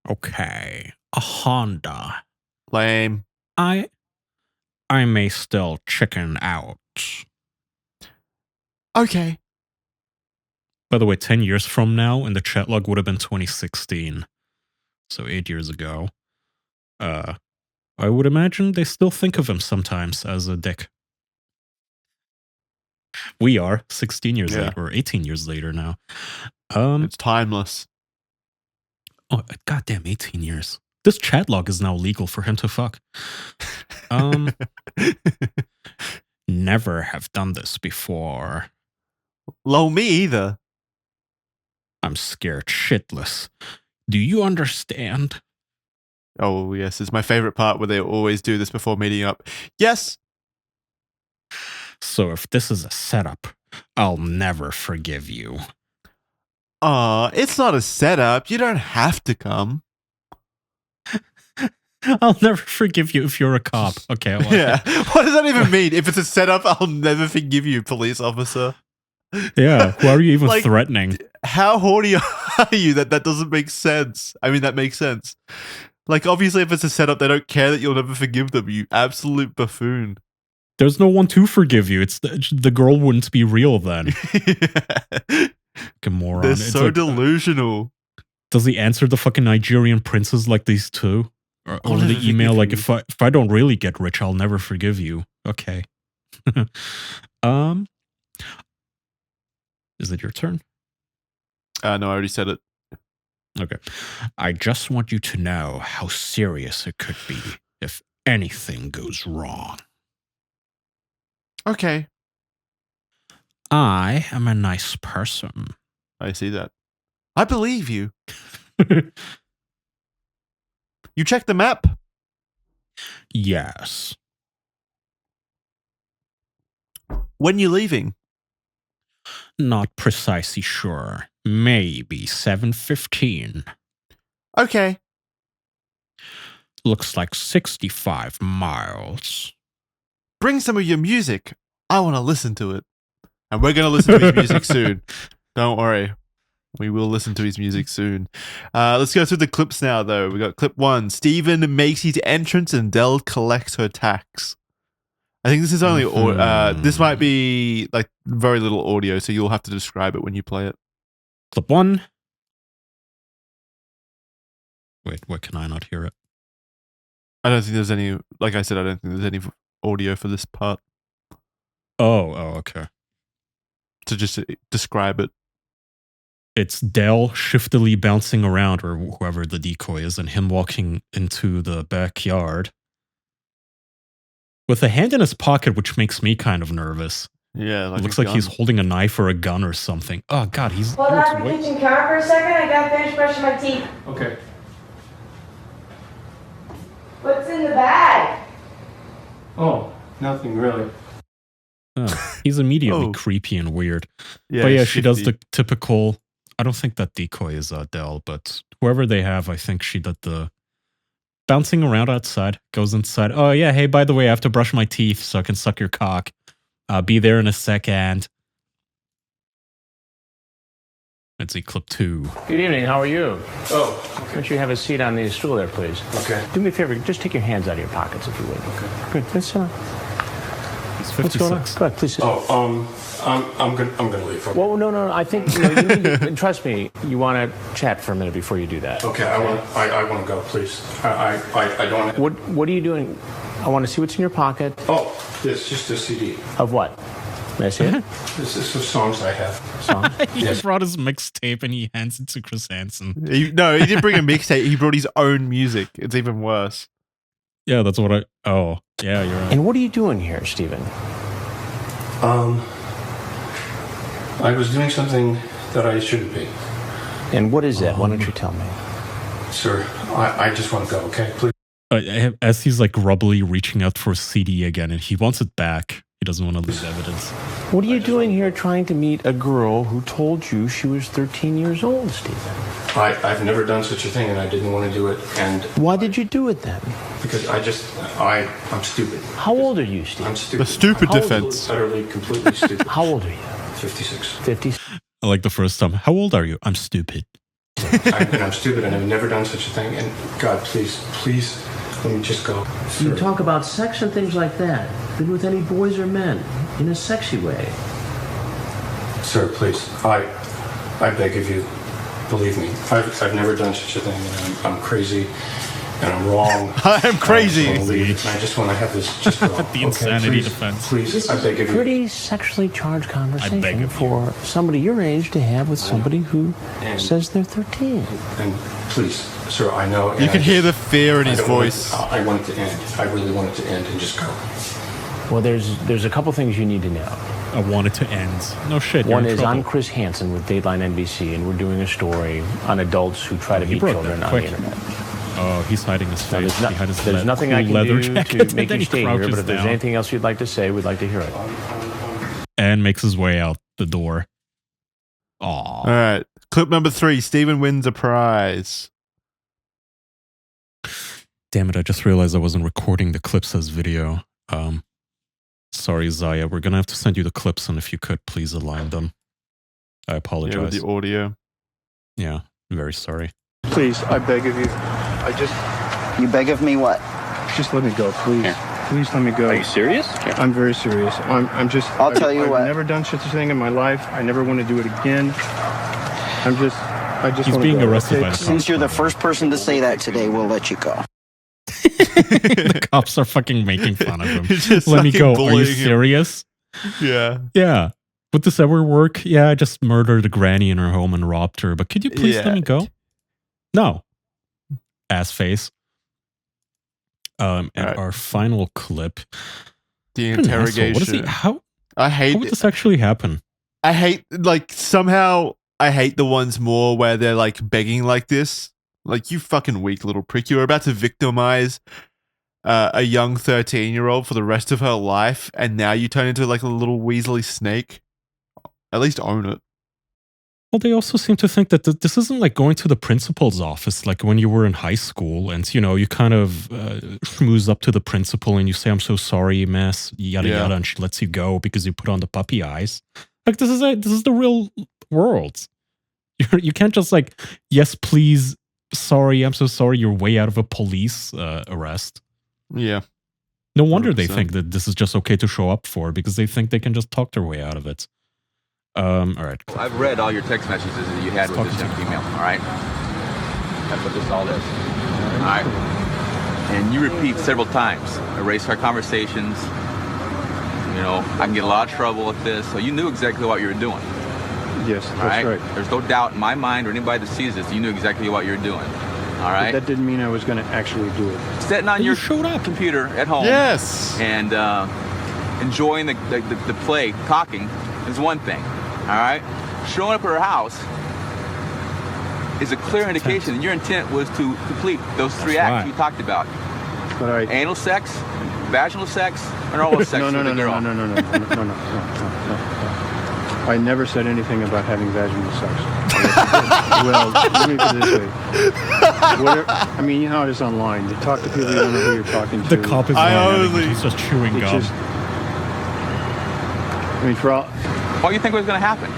Okay, a Honda. Lame. I may still chicken out. Okay. By the way, 10 years from now, in the chat log would have been 2016. So 8 years ago. I would imagine they still think of him sometimes as a dick. We are 16 years later, or 18 years later now. It's timeless. Oh, goddamn 18 years. This chat log is now legal for him to fuck. Never have done this before. Lol, me either. I'm scared shitless. Do you understand? Oh, yes. It's my favorite part where they always do this before meeting up. Yes. So if this is a setup, I'll never forgive you. It's not a setup. You don't have to come. I'll never forgive you if you're a cop. Okay. Well, yeah. What does that even mean? If it's a setup, I'll never forgive you, police officer. Yeah. Who are you even threatening? How horny are you that doesn't make sense? I mean, that makes sense. Like, obviously, if it's a setup, they don't care that you'll never forgive them. You absolute buffoon. There's no one to forgive you. It's the girl wouldn't be real then. Like a moron. They're so like, delusional. Does he answer the fucking Nigerian princes like these two? Or the email like, if I don't really get rich, I'll never forgive you. Okay. Is it your turn? No, I already said it. Okay. I just want you to know how serious it could be if anything goes wrong. Okay. I am a nice person. I see that. I believe you. You checked the map? Yes. When you leaving? Not precisely sure. Maybe 7:15. Okay. Looks like 65 miles. Bring some of your music. I want to listen to it. And we're going to listen to his music soon. Don't worry. We will listen to his music soon. Let's go through the clips now, though. We got clip 1. Steven makes his entrance and Dell collects her tax. I think this is only... this might be like very little audio, so you'll have to describe it when you play it. Clip 1. Wait, what, can I not hear it? I don't think there's any... Like I said, I don't think there's any audio for this part. Oh, okay. To just describe it. It's Dell shiftily bouncing around, or whoever the decoy is, and him walking into the backyard with a hand in his pocket, which makes me kind of nervous. Yeah, like it looks like he's holding a knife or a gun or something. Oh God, he's... Hold on the kitchen counter for a second. I gotta finish brushing my teeth. Okay. What's in the bag? Oh, nothing really. He's immediately creepy and weird. Yeah, but yeah, she does the typical... I don't think that decoy is Dell, but whoever they have, I think she did the bouncing around outside, goes inside. Oh yeah, hey, by the way, I have to brush my teeth so I can suck your cock. Be there in a second. Let's see, clip 2. Good evening, how are you? Oh, Why don't you have a seat on the stool there, please? okay. Do me a favor, just take your hands out of your pockets if you would. Okay. Good, let's sit down. He's 56. What's going on? Go ahead, please sit. Oh, I'm gonna leave. Okay. Well, no, I think, you need to, trust me, you want to chat for a minute before you do that. Okay, I want to go, please. I don't. What are you doing? I want to see what's in your pocket. Oh, it's just a CD. Of what? May I see it? This is the songs I have. Song? He just brought his mixtape and he hands it to Chris Hansen. No, he didn't bring a mixtape. He brought his own music. It's even worse. Yeah, that's what oh, yeah, you're right. And what are you doing here, Stephen? I was doing something that I shouldn't be. And what is that? Why don't you tell me? Sir, I just want to go, okay? Please. As he's like rubbly reaching out for a CD again, and he wants it back. He doesn't want to lose evidence. What are you doing here trying to meet a girl who told you she was 13 years old, Stephen? I've never done such a thing, and I didn't want to do it. And Why did you do it then? because I'm stupid. How old are you, Stephen? I'm stupid. The stupid How old defense. Utterly, completely stupid. How old are you? 56. 50? I like the first time. How old are you? I'm stupid. I'm stupid, and I've never done such a thing. And God, please, let me just go. You Sir. talk about sex and things like that. Been with any boys or men in a sexy way? Sir, please. I beg of you, believe me. I've never done such a thing, and I'm crazy, and I'm wrong. I'm crazy. I just want to have this just go. The insanity please, defense. Please, I beg of you. Pretty sexually charged beg conversation of for somebody your age to have with somebody who And- says they're 13. And please, sir, I know. You can hear the fear in his voice. I want it to end. I really want it to end and just go. Well, there's a couple things you need to know. I want it to end. No shit. One you're in is I'm trouble. Chris Hansen with Dateline NBC, and we're doing a story on adults who try to he meet broke children that on quick. the internet. Oh, he's hiding his Now, face behind his there's nothing I cool can leather do jacket, to make and then you he stay here, crouches but if there's down anything else you'd like to say, we'd like to hear it. and makes his way out the door. Aw. All right. Clip number 3. Steven wins a prize. Damn it, I just realized I wasn't recording the clips as video. Sorry, Zaya. We're going to have to send you the clips, and if you could, please align them. I Yeah, with apologize. the audio. Yeah, very sorry. Please, I beg of you. You beg of me what? Just let me go, please. Please let me go. Are you serious? I'm very serious. I'm just. I'll tell you what. I've never done such a thing in my life. I never want to do it again. I just. He's wanna being go, arrested okay? by the Since you're the first person to say that today, we'll let you go. The cops are fucking making fun of him. Just Let me fucking go. Are you bullying him. serious? Yeah. Yeah. Would this ever work? Yeah, I just murdered a granny in her home and robbed her, but could you please let me go? No. Ass face. And Alright. our final clip. The What an asshole. interrogation. What is he? How I hate would this actually happen? I hate, like, somehow I hate the ones more where they're like begging like this. Like, you fucking weak little prick. You're about to victimize a young 13-year-old for the rest of her life, and now you turn into like a little weaselly snake. At least own it. Well, they also seem to think that this isn't like going to the principal's office, like when you were in high school, and you kind of schmooze up to the principal and you say, "I'm so sorry, miss," yada Yeah. yada, and she lets you go because you put on the puppy eyes. Like this is the real world. You can't just like, "Yes, please, sorry, I'm so sorry." You're way out of a police arrest. Yeah. No wonder they 100%. think that this is just okay to show up for, because they think they can just talk their way out of it. All right. I've read all your text messages that you had with this young female, all right? That's what this all is. All right? And you repeat several times, erase our conversations. I can get a lot of trouble with this. So you knew exactly what you were doing, Yes, all right? There's no doubt in my mind or anybody that sees this, you knew exactly what you were doing, all right? That didn't mean I was going to actually do it. Sitting on You your showed up. computer at home. Yes. And enjoying the play, cocking, is one thing. All right? Showing up at her house is a clear indication that your intent was to complete those 3 acts right. you talked about. But Anal sex, vaginal sex, and oral sex no, with a girl. no. I never said anything about having vaginal sex. Well, let me put it this way. I mean, you know how it is online. You talk to people, you don't know who you're talking to. The cop is I lying. only- He's just chewing It gum. just, I mean, for all, What do you think was going to happen?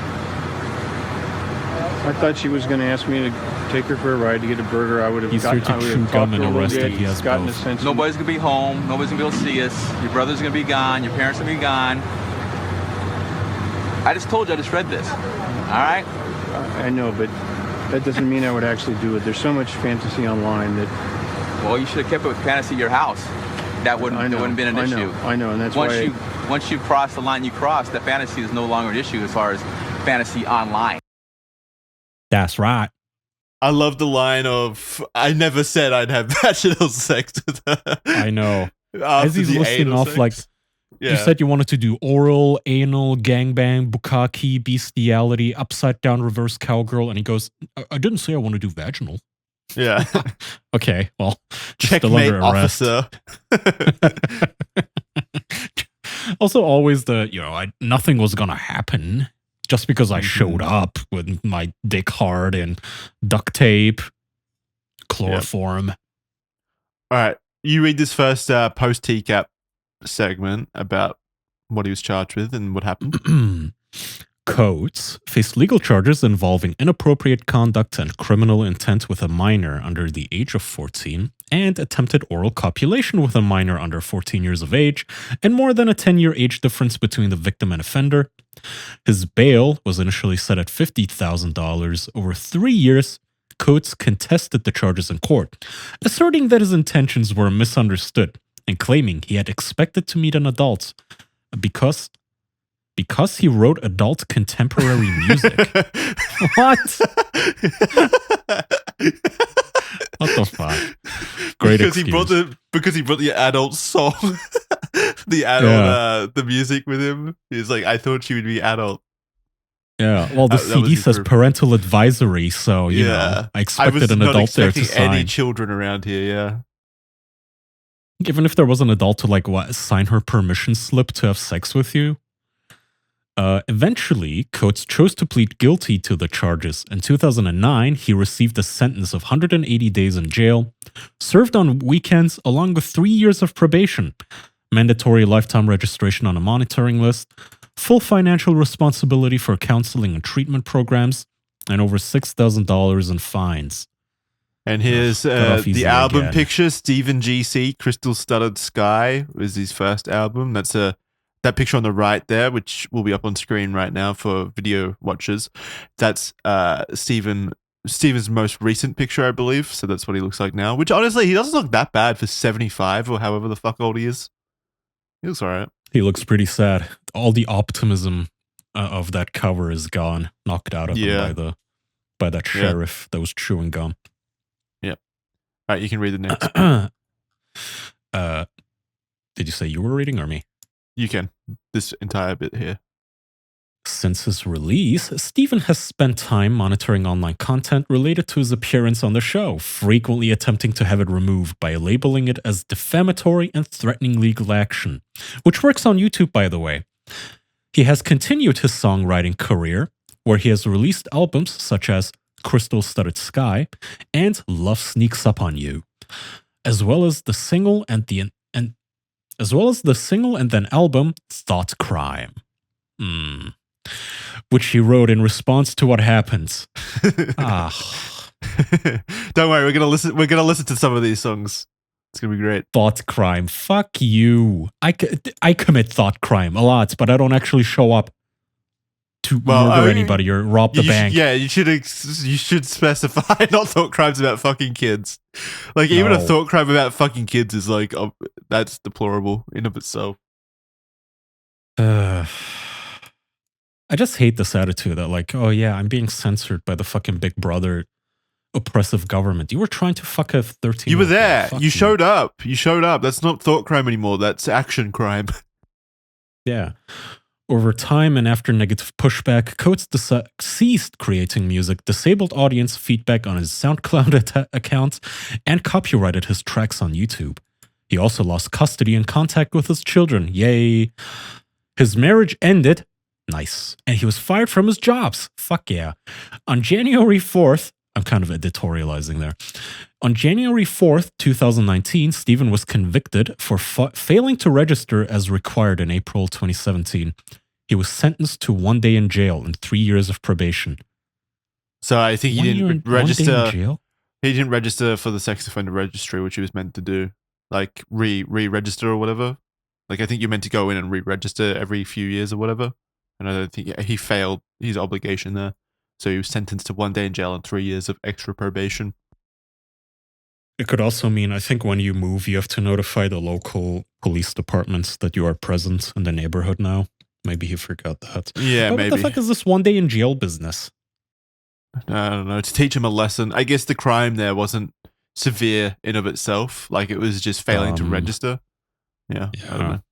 I thought she was going to ask me to take her for a ride to get a burger. I would have He's here to I would chew have gum talked and to her a little arrested. bit, He has gotten both. a sense. Nobody's going to be home. Nobody's going to be able to see us. Your brother's going to be gone. Your parents are going to be gone. I just told you. I just read this. All right? I know, but that doesn't mean I would actually do it. There's so much fantasy online that Well, you should have kept it with fantasy at your house. That wouldn't have been an issue. I know, and that's Once why. once you cross the line you cross, that fantasy is no longer an issue as far as fantasy online. That's right. I love the line of, I never said I'd have vaginal sex with her. I know. After As he's the listing anal off, sex. like, Yeah. you said you wanted to do oral, anal, gangbang, bukkake, bestiality, upside down reverse cowgirl, and he goes, I didn't say I want to do vaginal. Yeah. Okay, well, still Checkmate, under arrest. officer. Also, always nothing was gonna happen just because I showed up with my dick hard and duct tape, chloroform. All right. You read this first post TCAP segment about what he was charged with and what happened. Coates faced legal charges involving inappropriate conduct and criminal intent with a minor under the age of 14 and attempted oral copulation with a minor under 14 years of age and more than a 10-year age difference between the victim and offender. His bail was initially set at $50,000 over 3 years. Coates contested the charges in court, asserting that his intentions were misunderstood and claiming he had expected to meet an adult because he wrote adult contemporary music. What? What the fuck? Great because excuse. he brought the adult song, the music with him. He's like, I thought she would be adult. Yeah, well, the CD says parental advisory, so you know, I expected an adult there to sign. Any children around here, yeah. Even if there was an adult to sign her permission slip to have sex with you. Eventually, Coates chose to plead guilty to the charges. In 2009, he received a sentence of 180 days in jail, served on weekends along with 3 years of probation, mandatory lifetime registration on a monitoring list, full financial responsibility for counseling and treatment programs, and over $6,000 in fines. And here's the album picture. Stephen G.C. Crystal Studded Sky was his first album. That's that picture on the right there, which will be up on screen right now for video watchers. That's Stephen's most recent picture, I believe. So that's what he looks like now. Which honestly, he doesn't look that bad for 75 or however the fuck old he is. He looks all right. He looks pretty sad. All the optimism of that cover is gone, knocked out of him by that sheriff that was chewing gum. Yeah. All right, you can read the next. Did you say you were reading or me? You can. This entire bit here. Since his release, Stephen has spent time monitoring online content related to his appearance on the show, frequently attempting to have it removed by labeling it as defamatory and threatening legal action, which works on YouTube, by the way. He has continued his songwriting career, where he has released albums such as Crystal Studded Sky and Love Sneaks Up on You, as well as the single and then album Thought Crime. Which he wrote in response to what happens. Don't worry, we're gonna listen to some of these songs. It's gonna be great. Thought crime. Fuck you. I commit thought crime a lot, but I don't actually show up to murder anybody or rob the bank. You should specify not thought crimes about fucking kids. Like even a thought crime about fucking kids is like that's deplorable in of itself. I just hate this attitude that like, oh yeah, I'm being censored by the fucking Big Brother oppressive government. You were trying to fuck a 13-year-old. You were there. You showed up. You showed up. That's not thought crime anymore. That's action crime. Yeah. Over time and after negative pushback, Coates ceased creating music, disabled audience feedback on his SoundCloud account, and copyrighted his tracks on YouTube. He also lost custody and contact with his children. Yay. His marriage ended. Nice. And he was fired from his jobs. Fuck yeah. On January 4th, I'm kind of editorializing there. On January 4th, 2019, Stephen was convicted for failing to register as required in April 2017. He was sentenced to 1 day in jail and 3 years of probation. So I think he didn't register. 1 day in jail? He didn't register for the sex offender registry, which he was meant to do, like re-register or whatever. Like I think you're meant to go in and re-register every few years or whatever. And I don't think he failed his obligation there. So he was sentenced to 1 day in jail and 3 years of extra probation. It could also mean, I think when you move, you have to notify the local police departments that you are present in the neighborhood now. Maybe he forgot that. Yeah, but maybe. What the fuck is this 1 day in jail business? I don't know. To teach him a lesson. I guess the crime there wasn't severe in of itself. Like it was just failing to register. Yeah, I don't know.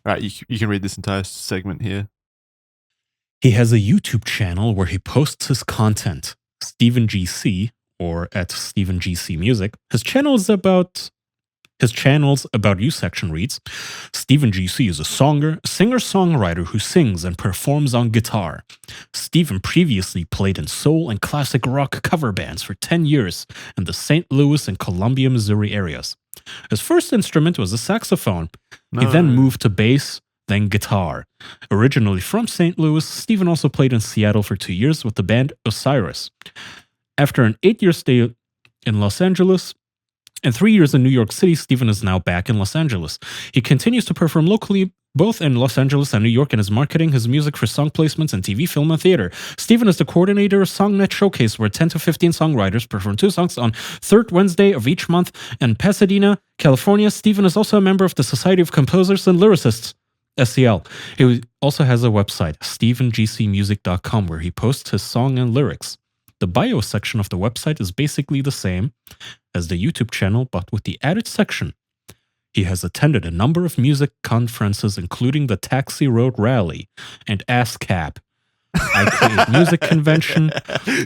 All right, you can read this entire segment here. He has a YouTube channel where he posts his content, Stephen GC, or at Stephen GC Music. His channel is about His channel's About You section reads, Stephen GC is a singer-songwriter who sings and performs on guitar. Stephen previously played in soul and classic rock cover bands for 10 years in the St. Louis and Columbia, Missouri areas. His first instrument was a saxophone. He then moved to bass, then guitar. Originally from St. Louis, Stephen also played in Seattle for 2 years with the band Osiris. After an 8-year stay in Los Angeles, and 3 years in New York City, Stephen is now back in Los Angeles. He continues to perform locally, both in Los Angeles and New York, and is marketing his music for song placements in TV, film, and theater. Stephen is the coordinator of SongNet Showcase, where 10 to 15 songwriters perform 2 songs on third Wednesday of each month in Pasadena, California. Stephen is also a member of the Society of Composers and Lyricists, SCL. He also has a website, StephenGCmusic.com, where he posts his song and lyrics. The bio section of the website is basically the same as the YouTube channel, but with the added section. He has attended a number of music conferences, including the Taxi Road Rally and ASCAP, I Create Music Convention,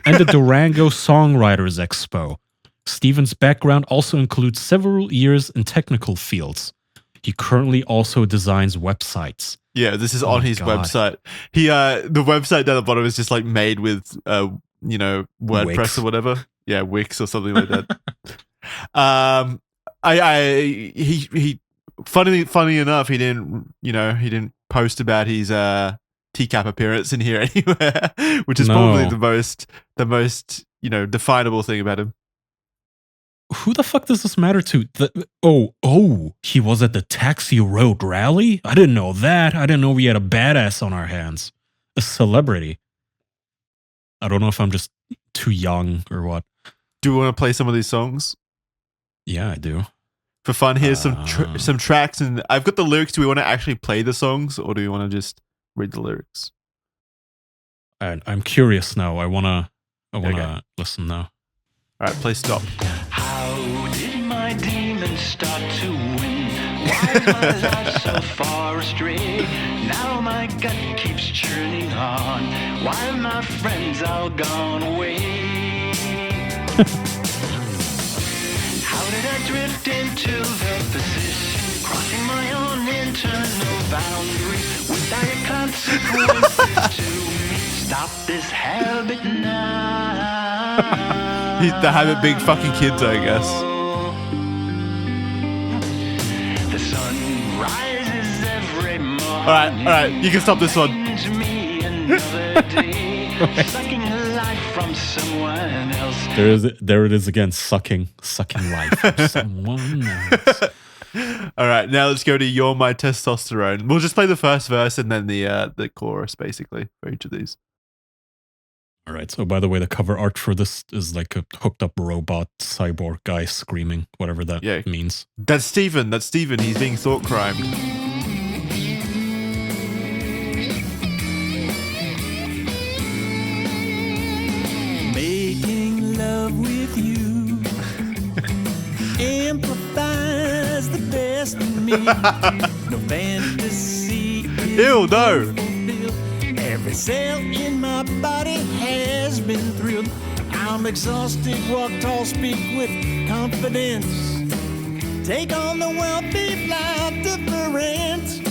and the Durango Songwriters Expo. Stephen's background also includes several years in technical fields. He currently also designs websites. Yeah, this is on his website. The website down the bottom is just like made with WordPress Wix. or whatever. Yeah, Wix or something like that. He funny enough, he didn't post about his TCAP appearance in here anywhere, which is probably the most definable thing about him. Who the fuck does this matter to? He was at the Taxi Road Rally? I didn't know that. I didn't know we had a badass on our hands. A celebrity. I don't know if I'm just too young or what. Do you want to play some of these songs? Yeah, I do. For fun, here's some tracks, and I've got the lyrics. Do we want to actually play the songs, or do we want to just read the lyrics? I'm curious now. I wanna listen now. All right, play stop. How did my demons start to win? Why is my life so far astray? Now my gut keeps churning on. Why are my friends all gone away? How did I drift into the position, crossing my own internal boundaries with dire consequences to me? Stop this habit now. The habit being fucking kids, I guess. The sun rises every morning. All right, you can stop this one. Sucking life from someone else. There it is again, sucking life from someone else. All right, now let's go to You're My Testosterone. We'll just play the first verse and then the chorus, basically, for each of these. All right, so by the way, the cover art for this is like a hooked up robot cyborg guy screaming, whatever that means. That's Stephen. He's being thought crimed. Making love with you amplifies the best in me. No fantasy. Ew, no. Every cell in my body has been thrilled. I'm exhausted, walk tall, speak with confidence. Take on the world, be fly different.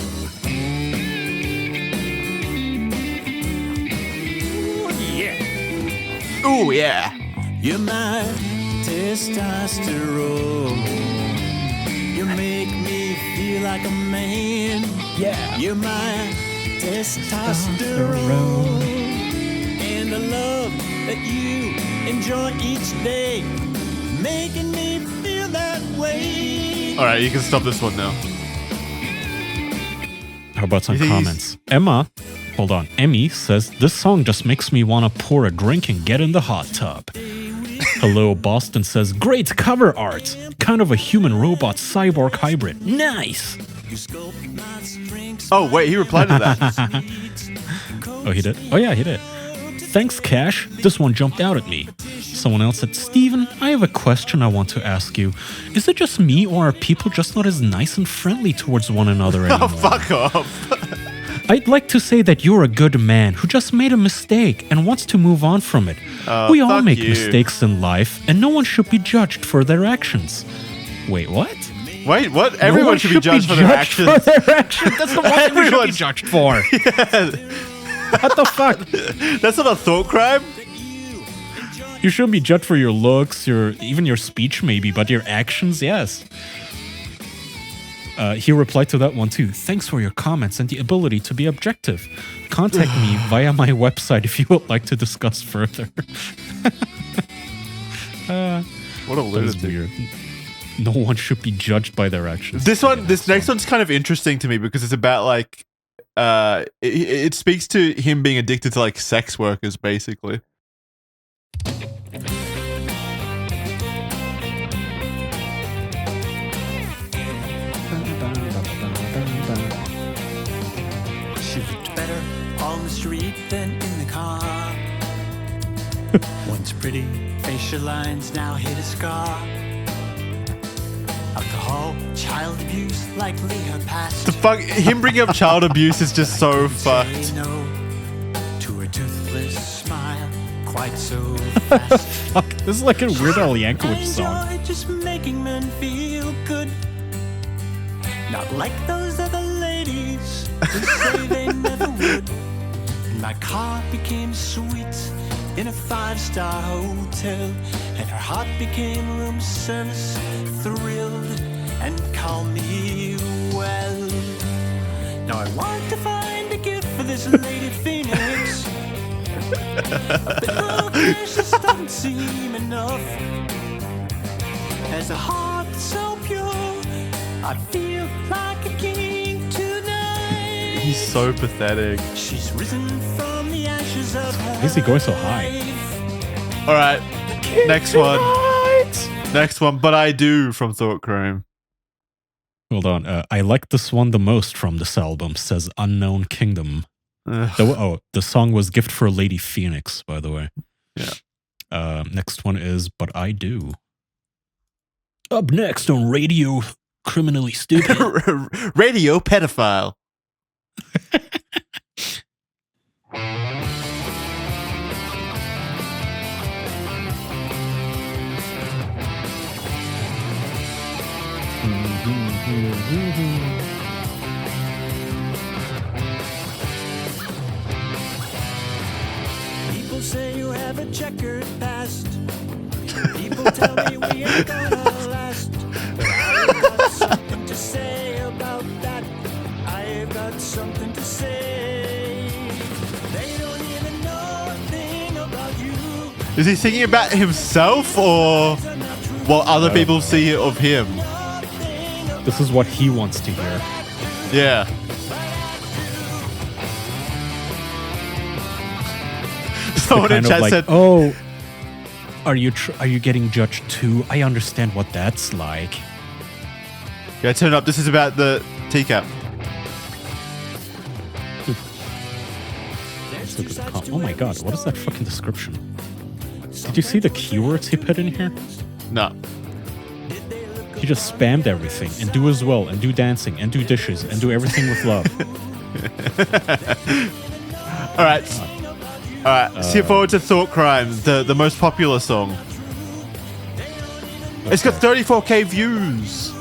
Ooh, yeah. Ooh, yeah. You're my testosterone. You make me feel like a man. Yeah. You're my testosterone, and the love that you enjoy each day, making me feel that way. All right, you can stop this one now. How about some comments? Emmy says, this song just makes me want to pour a drink and get in the hot tub. Hello Boston says, great cover art. Kind of a human-robot cyborg hybrid. Nice. Oh, wait, he replied to that. Oh, he did? Oh, yeah, he did. Thanks, Cash. This one jumped out at me. Someone else said, Steven, I have a question I want to ask you. Is it just me, or are people just not as nice and friendly towards one another anymore? Oh, fuck off. I'd like to say that you're a good man who just made a mistake and wants to move on from it. We all make mistakes in life, and no one should be judged for their actions. Wait, what? Wait, what? No Everyone one should be judged for their actions. For their actions. That's the one thing we should be Everyone's- judged for. Yeah. What the fuck? That's not a thought crime. You shouldn't be judged for your looks, even your speech maybe, but your actions, yes. He replied to that one too. Thanks for your comments and the ability to be objective. Contact me via my website if you would like to discuss further. What a That is lunatic. weird. No one should be judged by their actions. This next one's kind of interesting to me because it's about like, it speaks to him being addicted to like sex workers, basically. She looked better on the street than in the car. Once pretty facial lines now hit a scar. Alcohol, child abuse, likely her past. The fuck, him bringing up child abuse is just so fucked. Say no to her toothless smile, quite so fast. Fuck, this is like a Weird Al Yankovic I song. enjoy just making men feel good. Not like those other ladies who say they never would. My car became sweet in a 5-star hotel, and her heart became room service, thrilled and called me well. Now I want to find a gift for this lady Phoenix. A bit of gracious doesn't seem enough. As a heart so pure, I feel like a king tonight. He's so pathetic. She's risen from the ashes of her. Why is he going so high? All right, next one. Next one, but I do from Thought Crime. Hold on. I like this one the most from this album, says Unknown Kingdom. The song was Gift for Lady Phoenix, by the way. Yeah. Next one is But I Do. Up next on Radio Criminally Stupid. Radio pedophile. People say you have a checkered past. People tell me we ain't gonna last. But I've got something to say about that. I've got something to say. They don't even know a thing about you. Is he singing about himself or what other people see of him? This is what he wants to hear. Yeah. Someone in Kind of chat like, said, oh, are you getting judged too? I understand what that's like. yeah, turn up. This is about the teacup. Let's look at the oh my god, what is that fucking description? Did you see the keywords he put in here? No. He just spammed everything, and do as well, and do dancing, and do dishes, and do everything with love. All right. All right. Skip forward to Thought Crime, the most popular song. It's got 34k views.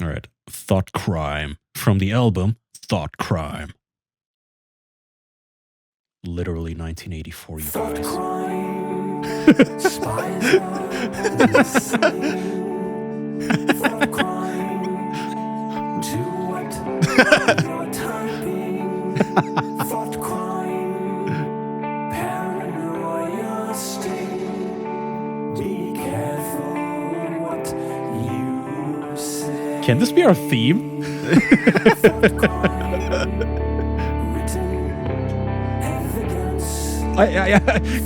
All right. Thought Crime from the album Thought Crime. Literally 1984, you guys. Can this be our theme?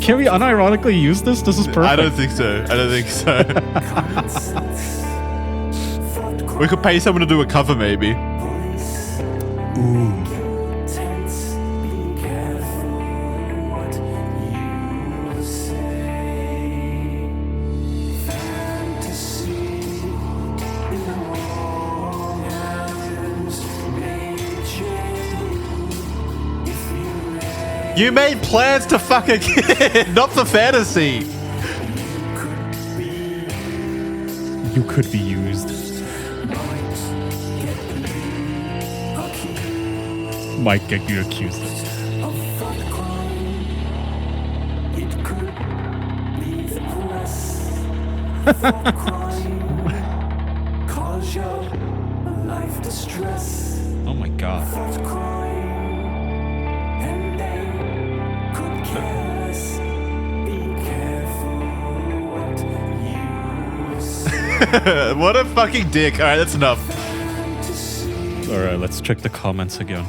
Can we unironically use this? This is perfect. I don't think so. I don't think so. We could pay someone to do a cover, maybe. Ooh. You made plans to fuck a kid, not for fantasy. You could be used. Might get you accused. Oh my god. What a fucking dick. All right, that's enough. Alright, let's check the comments again.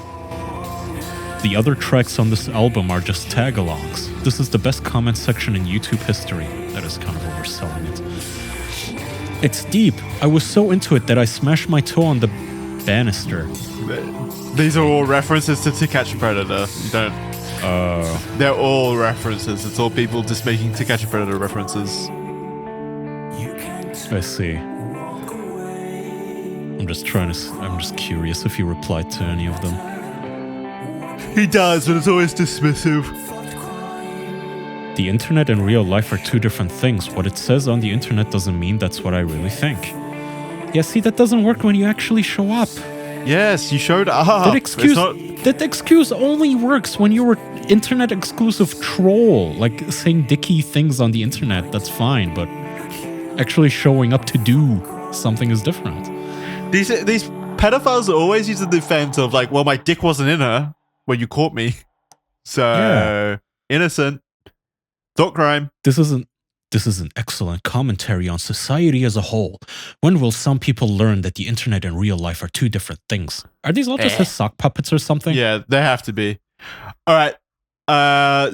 The other tracks on this album are just tag-alongs. This is the best comment section in YouTube history. That is kind of overselling it. It's deep. I was so into it that I smashed my toe on the banister. These are all references to Catch a Predator. You don't. They're all references. It's all people just making To Catch a Predator references. I see. I'm just curious if you replied to any of them. He does, but it's always dismissive. The internet and real life are two different things. What it says on the internet doesn't mean that's what I really think. Yeah, see, that doesn't work when you actually show up. Yes, you showed up. That excuse only works when you're an internet exclusive troll. Like saying dicky things on the internet, that's fine, but actually showing up to do something is different. These pedophiles are always using the defense of like, well, my dick wasn't in her when you caught me. So innocent. Thought crime. This is an excellent commentary on society as a whole. When will some people learn that the internet and real life are two different things? Are these all just his sock puppets or something? Yeah, they have to be. All right.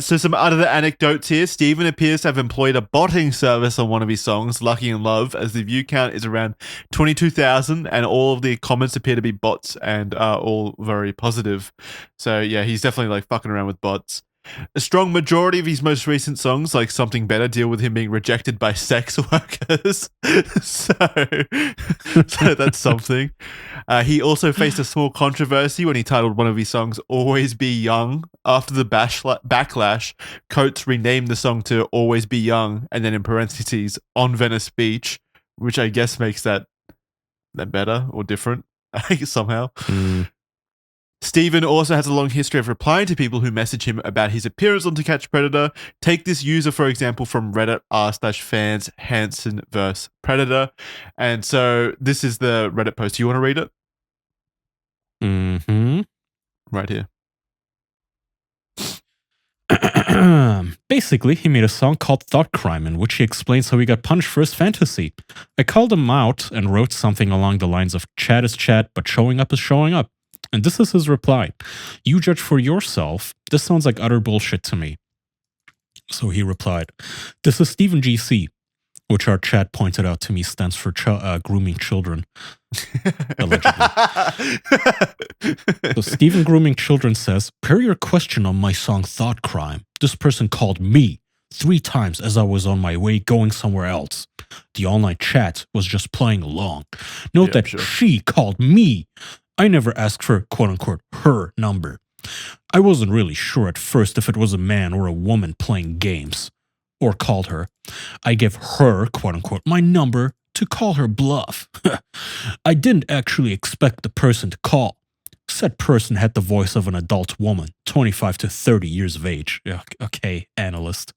So some other anecdotes here. Steven appears to have employed a botting service on one of his songs, Lucky in Love, as the view count is around 22,000 and all of the comments appear to be bots and are all very positive. So yeah, he's definitely like fucking around with bots. A strong majority of his most recent songs, like Something Better, deal with him being rejected by sex workers. so that's something. He also faced a small controversy when he titled one of his songs Always Be Young. After the backlash, Coates renamed the song to Always Be Young and then in parentheses, On Venice Beach, which I guess makes that better or different somehow. Steven also has a long history of replying to people who message him about his appearance on To Catch a Predator. Take this user, for example, from Reddit r/fans Hansen vs. Predator. And so this is the Reddit post. Do you want to read it? Mm-hmm. Right here. Basically, he made a song called Thought Crime in which he explains how he got punished for his fantasy. I called him out and wrote something along the lines of chat is chat, but showing up is showing up. And this is his reply. You judge for yourself. This sounds like utter bullshit to me. So he replied, this is Stephen GC, which our chat pointed out to me stands for grooming children. Allegedly. So Stephen Grooming Children says, per your question on my song Thought Crime, this person called me 3 times as I was on my way going somewhere else. The online chat was just playing along. Note that she called me. I never asked for, quote-unquote, her number. I wasn't really sure at first if it was a man or a woman playing games. Or called her. I gave her, quote-unquote, my number to call her bluff. I didn't actually expect the person to call. Said person had the voice of an adult woman, 25 to 30 years of age. Okay, analyst.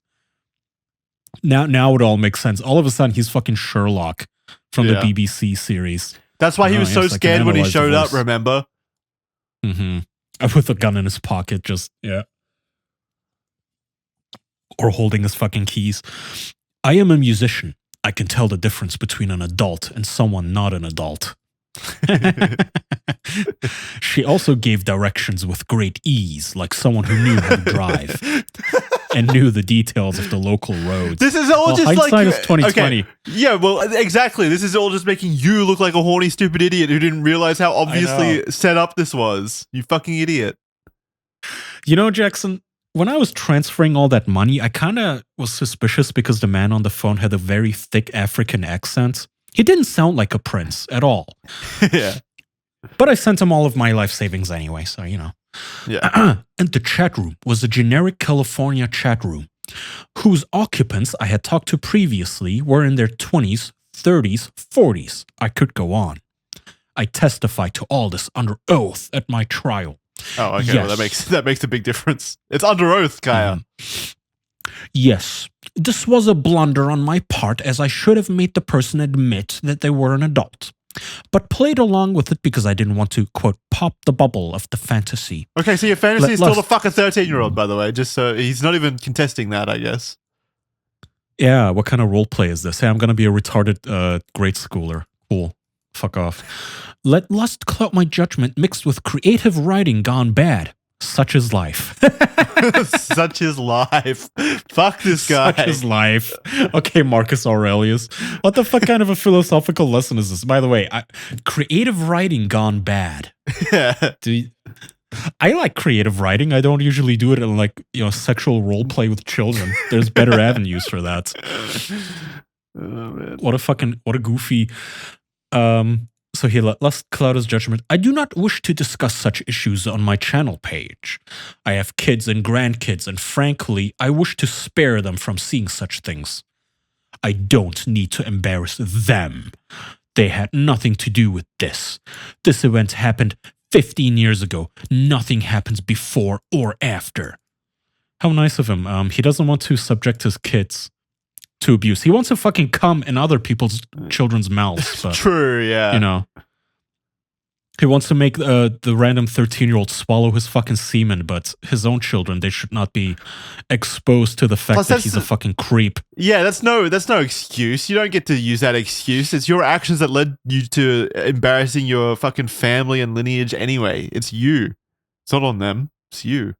Now it all makes sense. All of a sudden, he's fucking Sherlock from the BBC series. That's why he was so scared when he showed up, remember? Mm-hmm. With a gun in his pocket, just, or holding his fucking keys. I am a musician. I can tell the difference between an adult and someone not an adult. She also gave directions with great ease, like someone who knew how to drive and knew the details of the local roads. This is all just hindsight like is 2020. Okay. Yeah, well, exactly. This is all just making you look like a horny, stupid idiot who didn't realize how obviously set up this was. You fucking idiot. You know, Jackson, when I was transferring all that money, I kind of was suspicious because the man on the phone had a very thick African accent. He didn't sound like a prince at all. Yeah. But I sent him all of my life savings anyway, so you know. Yeah. And the chat room was a generic California chat room, whose occupants I had talked to previously were in their 20s, 30s, 40s. I could go on. I testify to all this under oath at my trial. Oh, okay. Yes. Well, that makes a big difference. It's under oath, Kaya. Yes, this was a blunder on my part, as I should have made the person admit that they were an adult, but played along with it because I didn't want to, quote, pop the bubble of the fantasy. Okay, so your fantasy Let- is still let's- to fuck a 13-year-old, by the way. Just so he's not even contesting that, I guess. Yeah, what kind of role play is this? Hey, I'm going to be a retarded grade schooler. Cool. Fuck off. Let lust cloud my judgment mixed with creative writing gone bad. Such is life. Such is life. Fuck this guy. Such is life. Okay, Marcus Aurelius. What the fuck kind of a philosophical lesson is this? By the way, creative writing gone bad. Yeah. I like creative writing. I don't usually do it in like, sexual role play with children. There's better avenues for that. Oh, man. What a goofy. So he let lust cloud his judgment. I do not wish to discuss such issues on my channel page. I have kids and grandkids, and frankly, I wish to spare them from seeing such things. I don't need to embarrass them. They had nothing to do with this. This event happened 15 years ago. Nothing happens before or after. How nice of him. He doesn't want to subject his kids to abuse. He wants to fucking cum in other people's children's mouths. But, True, yeah. He wants to make the random 13-year-old swallow his fucking semen, but his own children, they should not be exposed to the fact Plus, that he's a fucking creep. Yeah, that's no excuse. You don't get to use that excuse. It's your actions that led you to embarrassing your fucking family and lineage anyway. It's you. It's not on them. It's you.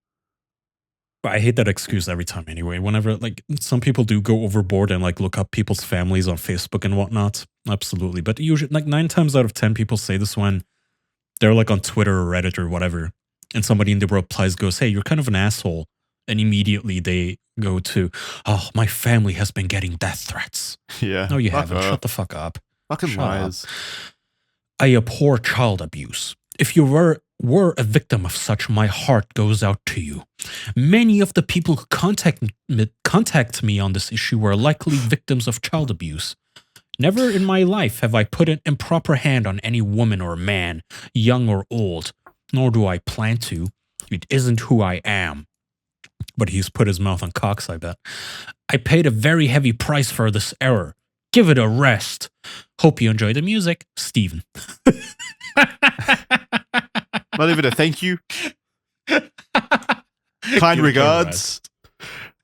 I hate that excuse every time anyway. Whenever, like, some people do go overboard and, like, look up people's families on Facebook and whatnot. Absolutely. But usually, like, 9 times out of 10 people say this when they're, like, on Twitter or Reddit or whatever. And somebody in the replies goes, hey, you're kind of an asshole. And immediately they go to, oh, my family has been getting death threats. Yeah. No, you Fuck haven't. up. Shut the fuck up. Fucking Shut up. liars. I abhor child abuse. If you were a victim of such, my heart goes out to you. Many of the people who contact me on this issue were likely victims of child abuse. Never in my life have I put an improper hand on any woman or man, young or old, nor do I plan to. It isn't who I am. But he's put his mouth on cocks, I bet. I paid a very heavy price for this error. Give it a rest. Hope you enjoy the music, Steven. Not even a thank you. Kind regards.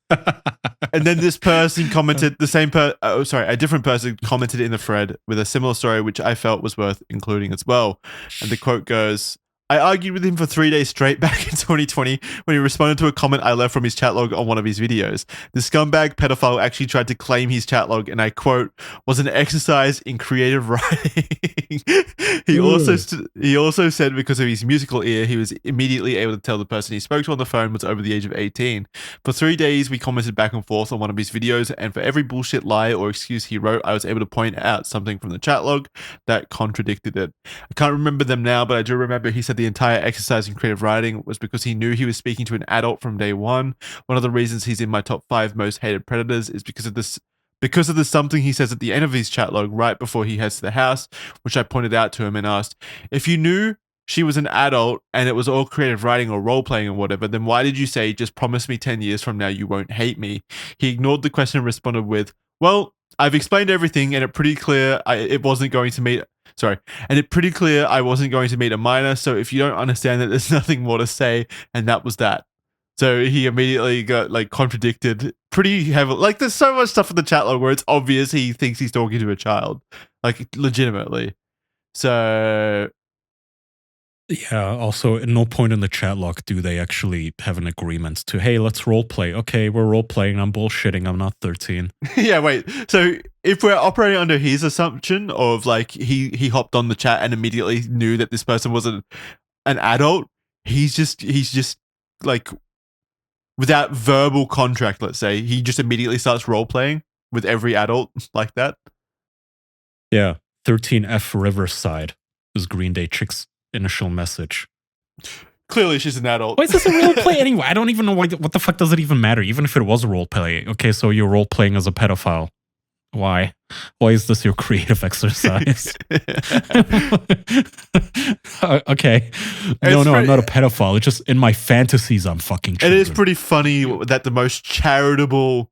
And then this person commented, a different person commented in the thread with a similar story, which I felt was worth including as well. And the quote goes, I argued with him for 3 days straight back in 2020 when he responded to a comment I left from his chat log on one of his videos. The scumbag pedophile actually tried to claim his chat log, and I quote, was an exercise in creative writing. He also said because of his musical ear, he was immediately able to tell the person he spoke to on the phone was over the age of 18. For 3 days, we commented back and forth on one of his videos, and for every bullshit lie or excuse he wrote, I was able to point out something from the chat log that contradicted it. I can't remember them now, but I do remember he said the entire exercise in creative writing was because he knew he was speaking to an adult from day one. One of the reasons he's in my top 5 most hated predators is because of the something he says at the end of his chat log right before he heads to the house, which I pointed out to him and asked, if you knew she was an adult and it was all creative writing or role playing or whatever, then why did you say, just promise me 10 years from now you won't hate me? He ignored the question and responded with, well, I've explained everything and it's pretty clear I wasn't going to meet a minor, so if you don't understand that, there's nothing more to say, and that was that. So he immediately got like contradicted pretty heavily. Like there's so much stuff in the chat log where it's obvious he thinks he's talking to a child, like legitimately. So yeah, also at no point in the chat log do they actually have an agreement to, hey, let's role play. Okay, we're role playing. I'm bullshitting. I'm not 13. Yeah, wait. So if we're operating under his assumption of like he hopped on the chat and immediately knew that this person was an adult, he's just like without verbal contract, let's say, he just immediately starts role playing with every adult like that. Yeah, 13F Riverside is Green Day Chick's initial message. Clearly she's an adult. Why is this a role play anyway? I don't even know what the fuck does it even matter, even if it was a role play. Okay, so you're role playing as a pedophile. Why? Why is this your creative exercise? Okay. No, I'm not a pedophile. It's just in my fantasies I'm fucking children. It is pretty funny that the most charitable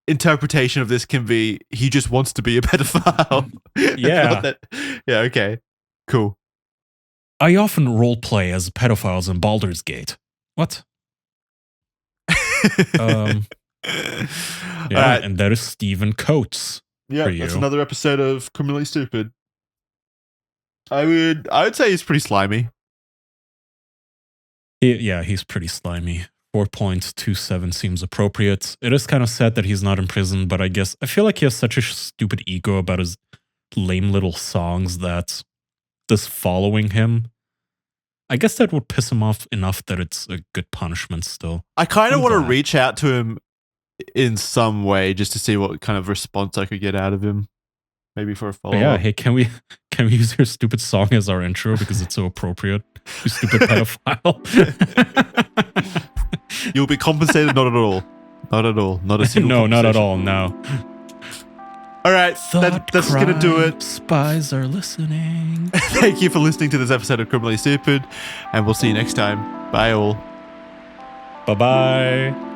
interpretation of this can be he just wants to be a pedophile. Yeah. Yeah, okay. Cool. I often roleplay as pedophiles in Baldur's Gate. What? Yeah, Alright. and that is Stephen Coates. Yeah, for that's you. another episode of Criminally Stupid. I would say he's pretty slimy. He's pretty slimy. 4.27 seems appropriate. It is kind of sad that he's not in prison, but I feel like he has such a stupid ego about his lame little songs that this following him, I guess that would piss him off enough that it's a good punishment still. I kind of I'm want to glad. reach out to him in some way just to see what kind of response I could get out of him. Maybe for a follow-up. Yeah, hey, can we use your stupid song as our intro because it's so appropriate? You stupid pedophile. You'll be compensated, not at all. Not at all. Not a single No, not at compensation. all, no. All right, that's going to do it. Spies are listening. Thank you for listening to this episode of Criminally Stupid, and we'll see you next time. Bye all. Bye-bye.